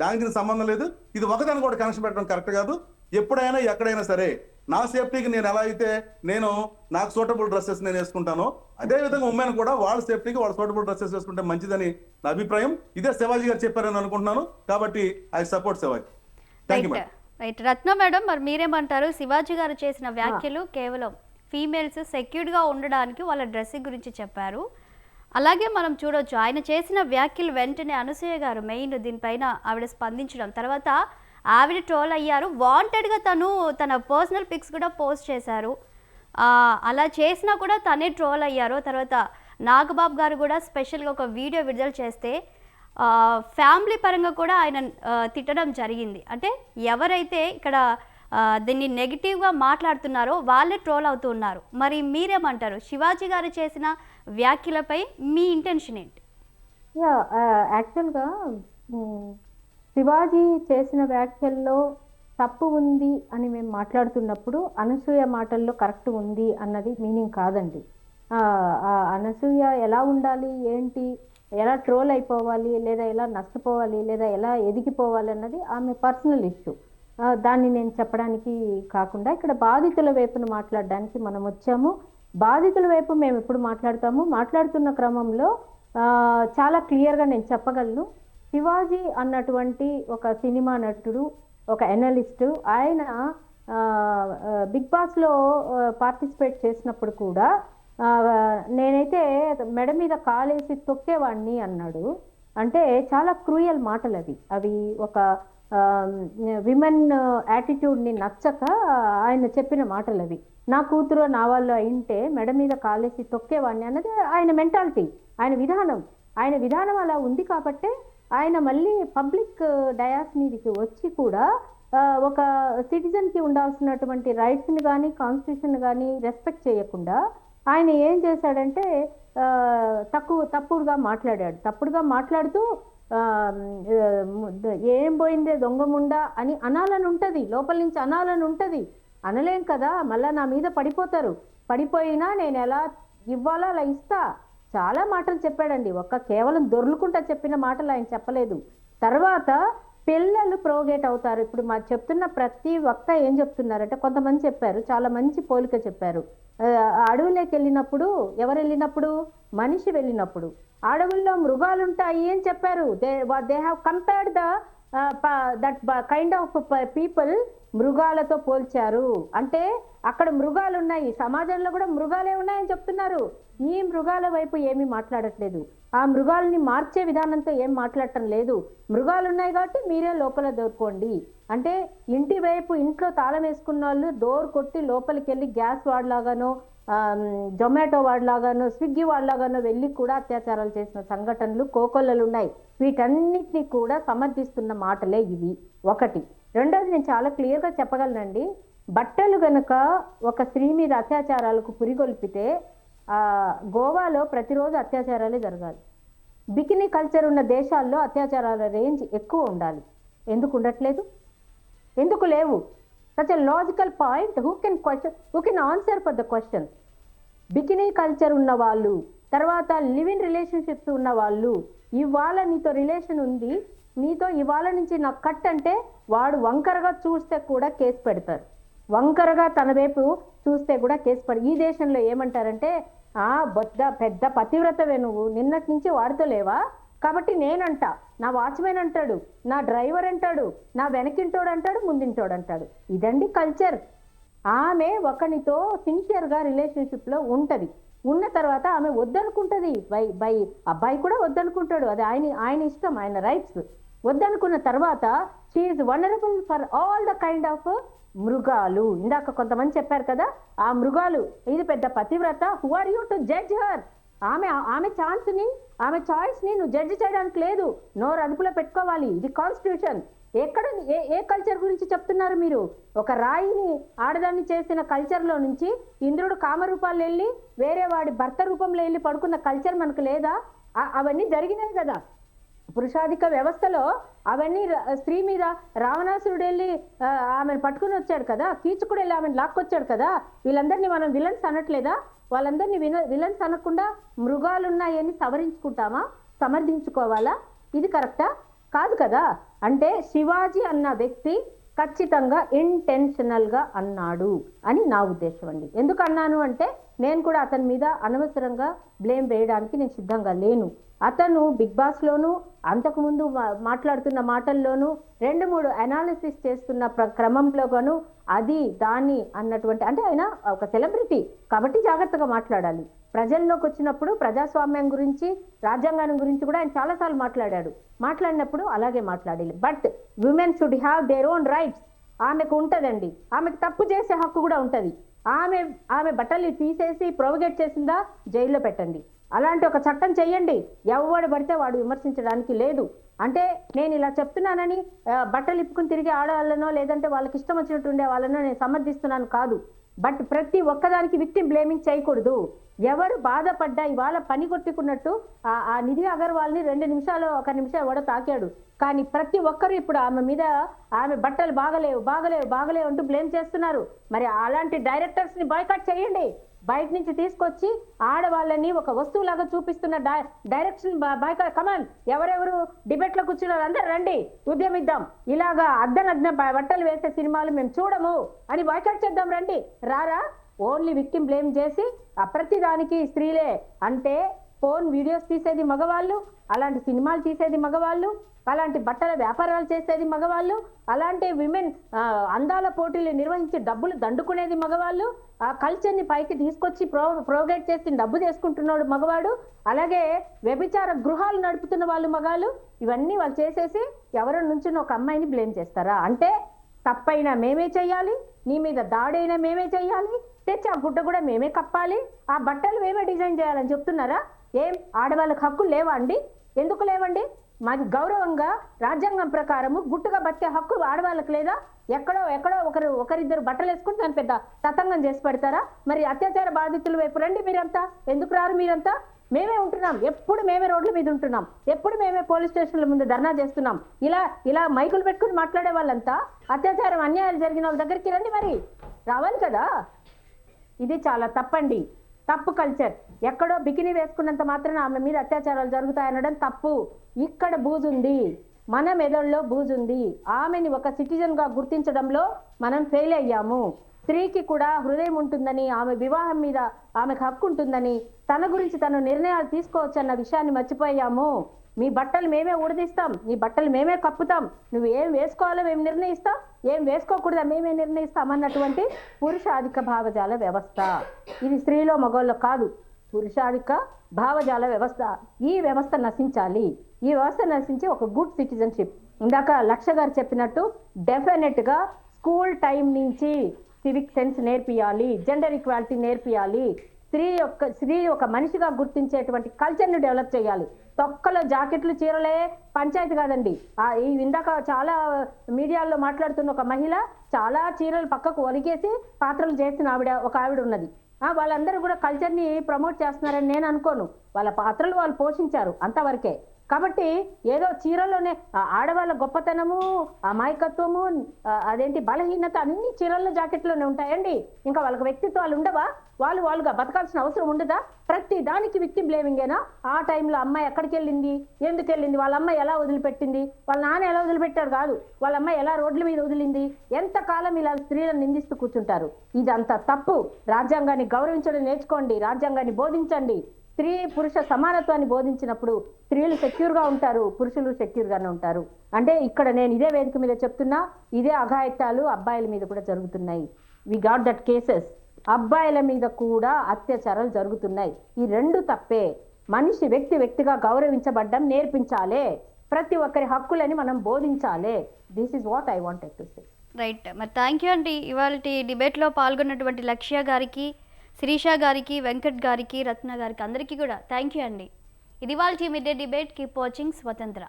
దానికి సంబంధం లేదు. ఇది ఒకదాని కూడా కనెక్షన్ పెట్టడం కరెక్ట్ కాదు. ఎప్పుడైనా ఎక్కడైనా సరే నా సేఫ్టీకి నేను ఎలా అయితే నాకు సూటబుల్ డ్రెస్సెస్ నేను వేసుకుంటానో అదే విధంగా ఉమెన్ కూడా వాళ్ళ సేఫ్టీకి వాళ్ళ సూటబుల్ డ్రెస్సెస్ వేసుకుంటే మంచిదని నా అభిప్రాయం. ఇదే శివాజీ గారు చెప్పారని అనుకుంటున్నాను. కాబట్టి I support Shivaji. Thank you madam. Right Ratna madam, మరి మీరేమంటారు? శివాజీ గారు చేసిన వ్యాఖ్యలు కేవలం ఫీమేల్స్ సెక్యూర్డ్గా ఉండడానికి వాళ్ళ డ్రెస్సింగ్ గురించి చెప్పారు. అలాగే మనం చూడొచ్చు ఆయన చేసిన వ్యాఖ్యలు వెంటనే అనసూయ గారు మెయిన్ దీనిపైన ఆవిడ స్పందించడం, తర్వాత ఆవిడ ట్రోల్ అయ్యారు. వాంటెడ్గా తన పర్సనల్ పిక్స్ కూడా పోస్ట్ చేశారు. అలా చేసినా కూడా తనే ట్రోల్ అయ్యారు. తర్వాత నాగబాబు గారు కూడా స్పెషల్గా ఒక వీడియో విడుదల చేస్తే ఫ్యామిలీ పరంగా కూడా ఆయన తిట్టడం జరిగింది. అంటే ఎవరైతే ఇక్కడ దీన్ని నెగిటివ్గా మాట్లాడుతున్నారో వాళ్ళే ట్రోల్ అవుతూ ఉన్నారు. మరి మీరేమంటారు? శివాజీ గారు చేసిన వ్యాఖ్యలపై మీ ఇంటెన్షన్ ఏంటి? యాక్చువల్గా శివాజీ చేసిన వ్యాఖ్యల్లో తప్పు ఉంది అని మేము మాట్లాడుతున్నప్పుడు అనసూయ మాటల్లో కరెక్ట్ ఉంది అన్నది మీనింగ్ కాదండి. అనసూయ ఎలా ఉండాలి, ఏంటి, ఎలా ట్రోల్ అయిపోవాలి, లేదా ఎలా నష్టపోవాలి, లేదా ఎలా ఎదిగిపోవాలి అన్నది ఆమె పర్సనల్ ఇష్యూ. దాన్ని నేను చెప్పడానికి కాకుండా ఇక్కడ బాధితుల వైపున మాట్లాడడానికి మనం వచ్చాము. బాధితుల వైపు మేము ఎప్పుడు మాట్లాడుతున్న క్రమంలో చాలా క్లియర్గా నేను చెప్పగలను. శివాజీ అన్నటువంటి ఒక సినిమా నటుడు, ఒక ఎనలిస్టు, ఆయన బిగ్ బాస్లో పార్టిసిపేట్ చేసినప్పుడు కూడా నేనైతే మెడ మీద కాలేసి తొక్కేవాడిని అన్నాడు. అంటే చాలా క్రూయల్ మాటలు అవి ఒక విమెన్ యాటిట్యూడ్ని నచ్చక ఆయన చెప్పిన మాటలు అవి. నా కూతురు నా వాళ్ళు అయింటే మెడ మీద కాలేసి తొక్కేవాడిని అన్నది ఆయన మెంటాలిటీ, ఆయన విధానం అలా ఉంది కాబట్టే ఆయన మళ్ళీ పబ్లిక్ డయాస్ మీదకి వచ్చి కూడా ఒక సిటిజన్కి ఉండాల్సినటువంటి రైట్స్ని కానీ కాన్స్టిట్యూషన్ కానీ రెస్పెక్ట్ చేయకుండా ఆయన ఏం చేశాడంటే తప్పుడుగా మాట్లాడుతూ ఏం పోయిందే దొంగముండా అని అనాలని ఉంటుంది, లోపల నుంచి అనాలని ఉంటుంది. అనలేం కదా, మళ్ళా నా మీద పడిపోయినా నేను ఎలా ఇవ్వాలో అలా ఇస్తా. చాలా మాటలు చెప్పాడండి. కేవలం దొర్లుకుంటా చెప్పిన మాటలు ఆయన చెప్పలేదు. తర్వాత పిల్లలు ప్రోగేట్ అవుతారు. ఇప్పుడు మా చెప్తున్న ప్రతి ఒక్క ఏం చెప్తున్నారంటే, కొంతమంది చెప్పారు, చాలా మంచి పోలిక చెప్పారు. అడవులోకి వెళ్ళినప్పుడు, ఎవరు వెళ్ళినప్పుడు, మనిషి వెళ్ళినప్పుడు అడవుల్లో మృగాలు ఉంటాయి అని చెప్పారు. They have compared that kind of people మృగాలతో పోల్చారు. అంటే అక్కడ మృగాలు ఉన్నాయి, సమాజంలో కూడా మృగాలే ఉన్నాయని చెప్తున్నారు. ఈ మృగాల వైపు ఏమీ మాట్లాడట్లేదు. ఆ మృగాల్ని మార్చే విధానంతో ఏం మాట్లాడటం లేదు. మృగాలు ఉన్నాయి కాబట్టి మీరే లోపల దొరుకోండి అంటే, ఇంటి వైపు ఇంట్లో తాళం వేసుకున్న వాళ్ళు డోర్ కొట్టి లోపలికి వెళ్ళి గ్యాస్ వాడిలాగానో, జొమాటో వాడిలాగానో, స్విగ్గీ వాడిలాగానో వెళ్ళి కూడా అత్యాచారాలు చేసిన సంఘటనలు కోకొల్లలు ఉన్నాయి. వీటన్నిటిని కూడా సమర్థిస్తున్న మాటలే ఇవి. ఒకటి. రెండోది, నేను చాలా క్లియర్గా చెప్పగలనండి. బట్టలు గనక ఒక స్త్రీ మీద అత్యాచారాలకు పురిగొల్పితే గోవాలో ప్రతిరోజు అత్యాచారాలే జరగాలి. బికినీ కల్చర్ ఉన్న దేశాల్లో అత్యాచారాల రేంజ్ ఎక్కువ ఉండాలి. ఎందుకు ఉండట్లేదు? ఎందుకు లేవు? Such a logical point. Who can answer for the question? Bikini culture ఉన్న వాళ్ళు, తర్వాత లివ్ ఇన్ రిలేషన్షిప్స్ ఉన్న వాళ్ళు, ఇవాళ నీతో రిలేషన్ ఉంది, నీతో ఇవాళ నుంచి నాకు కట్ అంటే వాడు వంకరగా చూస్తే కూడా కేసు పెడతారు. వంకరగా తన వైపు చూస్తే కూడా కేసు ఈ దేశంలో ఏమంటారంటే, పెద్ద పతివ్రతవే నువ్వు, నిన్నటి నుంచి వాడితో లేవా, కాబట్టి నేనంట, నా వాచ్మెన్ అంటాడు, నా డ్రైవర్ అంటాడు, నా వెనకింటోడు అంటాడు, ముందింటోడు అంటాడు. ఇదండి కల్చర్. ఆమె ఒకనితో సిన్సియర్గా రిలేషన్షిప్లో ఉంటుంది. ఉన్న తర్వాత ఆమె వద్దనుకుంటుంది. బై అబ్బాయి కూడా వద్దనుకుంటాడు. అది ఆయన ఇష్టం, ఆయన రైట్స్. వద్దనుకున్న తర్వాత she is vulnerable for all the kind of మృగాలు. ఇందాక కొంతమంది చెప్పారు కదా, ఆ మృగాలు. ఇది పెద్ద పతివ్రత. Who are you to judge her? ఆమె ఛాన్స్ని, ఆమె చాయిస్ని నువ్వు జడ్జి చేయడానికి లేదు. నోరు అదుపులో పెట్టుకోవాలి. ఇది కాన్స్టిట్యూషన్. ఎక్కడ ఏ కల్చర్ గురించి చెప్తున్నారు మీరు? ఒక రాయిని ఆడదాన్ని చేసిన కల్చర్లో నుంచి ఇంద్రుడు కామరూపాలు వెళ్ళి వేరే వాడి భర్త రూపంలో వెళ్ళి పడుకున్న కల్చర్ మనకు లేదా? అవన్నీ జరిగినాయి కదా పురుషాధిక వ్యవస్థలో. అవన్నీ స్త్రీ మీద రావణాసురుడు వెళ్ళి ఆమెను పట్టుకుని వచ్చాడు కదా, కీచుకుడు వెళ్ళి ఆమెను లాక్కొచ్చాడు కదా. వీళ్ళందరినీ మనం విలన్స్ అనట్లేదా? వాళ్ళందరినీ విలన్స్ అనకుండా మృగాలున్నాయని సమర్థించుకోవాలా? ఇది కరెక్టా? కాదు కదా. అంటే శివాజీ అన్న వ్యక్తి ఖచ్చితంగా ఇంటెన్షనల్గా అన్నాడు అని నా ఉద్దేశం అండి. ఎందుకు అన్నాను అంటే, నేను కూడా అతని మీద అనవసరంగా బ్లేమ్ వేయడానికి నేను సిద్ధంగా లేను. అతను బిగ్ బాస్లోను, అంతకుముందు మాట్లాడుతున్న మాటల్లోనూ 2-3 అనాలిసిస్ చేస్తున్న క్రమంలోగాను అది దాన్ని అన్నటువంటి, అంటే ఆయన ఒక సెలబ్రిటీ కాబట్టి జాగ్రత్తగా మాట్లాడాలి. ప్రజల్లోకి వచ్చినప్పుడు ప్రజాస్వామ్యం గురించి, రాజ్యాంగం గురించి కూడా ఆయన చాలాసార్లు మాట్లాడినప్పుడు అలాగే మాట్లాడాలి. But women should have their own rights. ఆమెకు ఉంటుందండి. ఆమెకు తప్పు చేసే హక్కు కూడా ఉంటుంది. ఆమె బట్టలు తీసేసి ప్రొవోకేట్ చేసిందా, జైల్లో పెట్టండి. అలాంటి ఒక చట్టం చెయ్యండి. ఎవడు పడితే వాడు విమర్శించడానికి లేదు. అంటే నేను ఇలా చెప్తున్నానని బట్టలు ఇప్పుకుని తిరిగి ఆడవాళ్ళనో లేదంటే వాళ్ళకి ఇష్టం వచ్చినట్టు ఉండే వాళ్ళనో నేను సమర్థిస్తున్నాను కాదు. బట్ ప్రతి ఒక్కదానికి విక్టిమ్ బ్లేమింగ్ చేయకూడదు. ఎవరు బాధపడ్డా ఇవాళ పని కొట్టుకున్నట్టు ఆ నిధి అగర్వాల్ని 2 నిమిషాలు 1 నిమిషం కూడా తాకాడు. కానీ ప్రతి ఒక్కరు ఇప్పుడు ఆమె మీద ఆమె బట్టలు బాగలేవు అంటూ బ్లేమ్ చేస్తున్నారు. మరి అలాంటి డైరెక్టర్స్ ని బాయ్కాట్ చేయండి. బయట నుంచి తీసుకొచ్చి ఆడవాళ్ళని ఒక వస్తువులాగా చూపిస్తున్న డైరెక్షన్ బాయ్కాట్. కమాన్, ఎవరెవరు డిబేట్ లో కూర్చున్నారు అందరు రండి, ఉద్యమిద్దాం. ఇలాగా అద్దనగ్న బట్టలు వేసే సినిమాలు మేము చూడము అని బాయ్కాట్ చేద్దాం, రండి. రారా? ఓన్లీ విక్టిమ్ బ్లేమ్ చేసి ప్రతి దానికి స్త్రీలే అంటే ఫోన్ వీడియోస్ తీసేది మగవాళ్ళు, అలాంటి సినిమాలు తీసేది మగవాళ్ళు, అలాంటి బట్టల వ్యాపారాలు చేసేది మగవాళ్ళు, అలాంటి విమెన్ అందాల పోటీలు నిర్వహించి డబ్బులు దండుకునేది మగవాళ్ళు, ఆ కల్చర్ని పైకి తీసుకొచ్చి ప్రోగ్రేట్ చేసి డబ్బు చేసుకుంటున్నాడు మగవాడు, అలాగే వ్యభిచార గృహాలు నడుపుతున్న వాళ్ళు మగాళ్ళు. ఇవన్నీ వాళ్ళు చేసేసి ఎవరో నుంచి ఒక అమ్మాయిని బ్లేమ్ చేస్తారా? అంటే తప్పైనా మేమే చెయ్యాలి, నీ మీద దాడైనా మేమే చెయ్యాలి, తెచ్చి ఆ గుడ్డ కూడా మేమే కప్పాలి, ఆ బట్టలు మేమే డిజైన్ చేయాలని చెప్తున్నారా? ఏం ఆడవాళ్ళకి హక్కులు లేవా అండి? ఎందుకు లేవండి? మాది గౌరవంగా రాజ్యాంగం ప్రకారము గుట్టుగా బతికే హక్కు ఆడవాళ్ళకి లేదా? ఎక్కడో ఒకరిద్దరు బట్టలు వేసుకుని దాన్ని పెద్ద తతంగం చేసి పెడతారా? మరి అత్యాచార బాధితుల వైపు రండి మీరంతా. ఎందుకు రారు మీరంతా? మేమే ఉంటున్నాం, ఎప్పుడు మేమే రోడ్ల మీద ఉంటున్నాం, ఎప్పుడు మేమే పోలీస్ స్టేషన్ల ముందు ధర్నా చేస్తున్నాం. ఇలా మైకులు పెట్టుకుని మాట్లాడే వాళ్ళంతా అత్యాచారం అన్యాయాలు జరిగిన వాళ్ళ దగ్గరికి రండి, మరి రావాలి కదా. ఇది చాలా తప్పండి, తప్పు కల్చర్. ఎక్కడో బికినీ వేసుకున్నంత మాత్రాన ఆమె మీద అత్యాచారాలు జరుగుతాయనడం తప్పు. ఇక్కడ బూజుంది, మన మెదడులో బూజుంది. ఆమెని ఒక సిటిజన్గా గుర్తించడంలో మనం ఫెయిల్ అయ్యాము. స్త్రీకి కూడా హృదయం ఉంటుందని, ఆమె వివాహం మీద ఆమెకు హక్కు ఉంటుందని, తన గురించి తను నిర్ణయాలు తీసుకోవచ్చన్న విషయాన్ని మర్చిపోయాము. మీ బట్టలు మేమే ఊడదీస్తాం, నీ బట్టలు మేమే కప్పుతాం, నువ్వు ఏం వేసుకోవాలో మేము నిర్ణయిస్తాం, ఏం వేసుకోకూడదా మేమే నిర్ణయిస్తాం అన్నటువంటి పురుషాధిక భావజాల వ్యవస్థ. ఇది స్త్రీలో మగవాళ్ళలో కాదు, పురుషాధిక భావజాల వ్యవస్థ. ఈ వ్యవస్థ నశించాలి. ఈ వ్యవస్థ నశించి ఒక గుడ్ సిటిజన్షిప్. ఇందాక లక్ష గారు చెప్పినట్టు డెఫినెట్గా స్కూల్ టైం నుంచి సివిక్ సెన్స్ నేర్పియాలి, జెండర్ ఈక్వాలిటీ నేర్పియాలి, స్త్రీ ఒక మనిషిగా గుర్తించేటువంటి కల్చర్ని డెవలప్ చేయాలి. తొక్కలో జాకెట్లు చీరలే పంచాయతీ కాదండి. ఈ ఇందాక చాలా మీడియాల్లో మాట్లాడుతున్న ఒక మహిళ చాలా చీరలు పక్కకు ఒలికేసి పాత్రలు చేసిన ఒక ఆవిడ ఉన్నది. వాళ్ళందరూ కూడా కల్చర్ని ప్రమోట్ చేస్తున్నారని నేను అనుకోను. వాళ్ళ పాత్రలు వాళ్ళు పోషించారు అంతవరకే. కాబట్టి ఏదో చీరల్లోనే ఆడవాళ్ళ గొప్పతనము, అమాయకత్వము, అదేంటి బలహీనత అన్ని చీరల్లో జాకెట్లోనే ఉంటాయండి. ఇంకా వాళ్ళకి వ్యక్తిత్వాలు ఉండవా? వాళ్ళుగా బతకాల్సిన అవసరం ఉండదా? ప్రతి దానికి విక్టిమ్ బ్లేమింగేనా? ఆ టైంలో అమ్మాయి ఎక్కడికి వెళ్ళింది, ఎందుకు వెళ్ళింది, వాళ్ళ అమ్మాయి ఎలా వదిలిపెట్టింది, వాళ్ళ నాన్న ఎలా వదిలిపెట్టారు కాదు, వాళ్ళ అమ్మాయి ఎలా రోడ్ల మీద వదిలింది, ఎంతకాలం ఇలా స్త్రీలను నిందిస్తూ కూర్చుంటారు. ఇదంతా తప్పు. రాజ్యాంగాన్ని గౌరవించడం నేర్చుకోండి, రాజ్యాంగాన్ని బోధించండి. స్త్రీ పురుష సమానత్వాన్ని బోధించినప్పుడు స్త్రీలు సెక్యూర్గా ఉంటారు, పురుషులు సెక్యూర్గానే ఉంటారు. అంటే ఇక్కడ నేను ఇదే వేదిక మీద చెప్తున్నా, ఇదే అఘాయిత్యాలు అబ్బాయిల మీద కూడా జరుగుతున్నాయి. We got that cases. అబ్బాయిల మీద కూడా అత్యాచారాలు జరుగుతున్నాయి. ఈ రెండు తప్పే. మనిషి వ్యక్తిగా గౌరవించబడ్డం నేర్పించాలి. ప్రతి ఒక్కరి హక్కులని మనం బోధించాలి. This is what I wanted to say. Right. మరి థ్యాంక్ యూ అండి. ఇవాళ డిబేట్లో పాల్గొన్నటువంటి లక్ష్య గారికి, శిరీష గారికి, వెంకట్ గారికి, రత్న గారికి అందరికీ కూడా థ్యాంక్ యూ అండి. ఇది వాళ్ళ mid day debate. Keep watching స్వతంత్ర.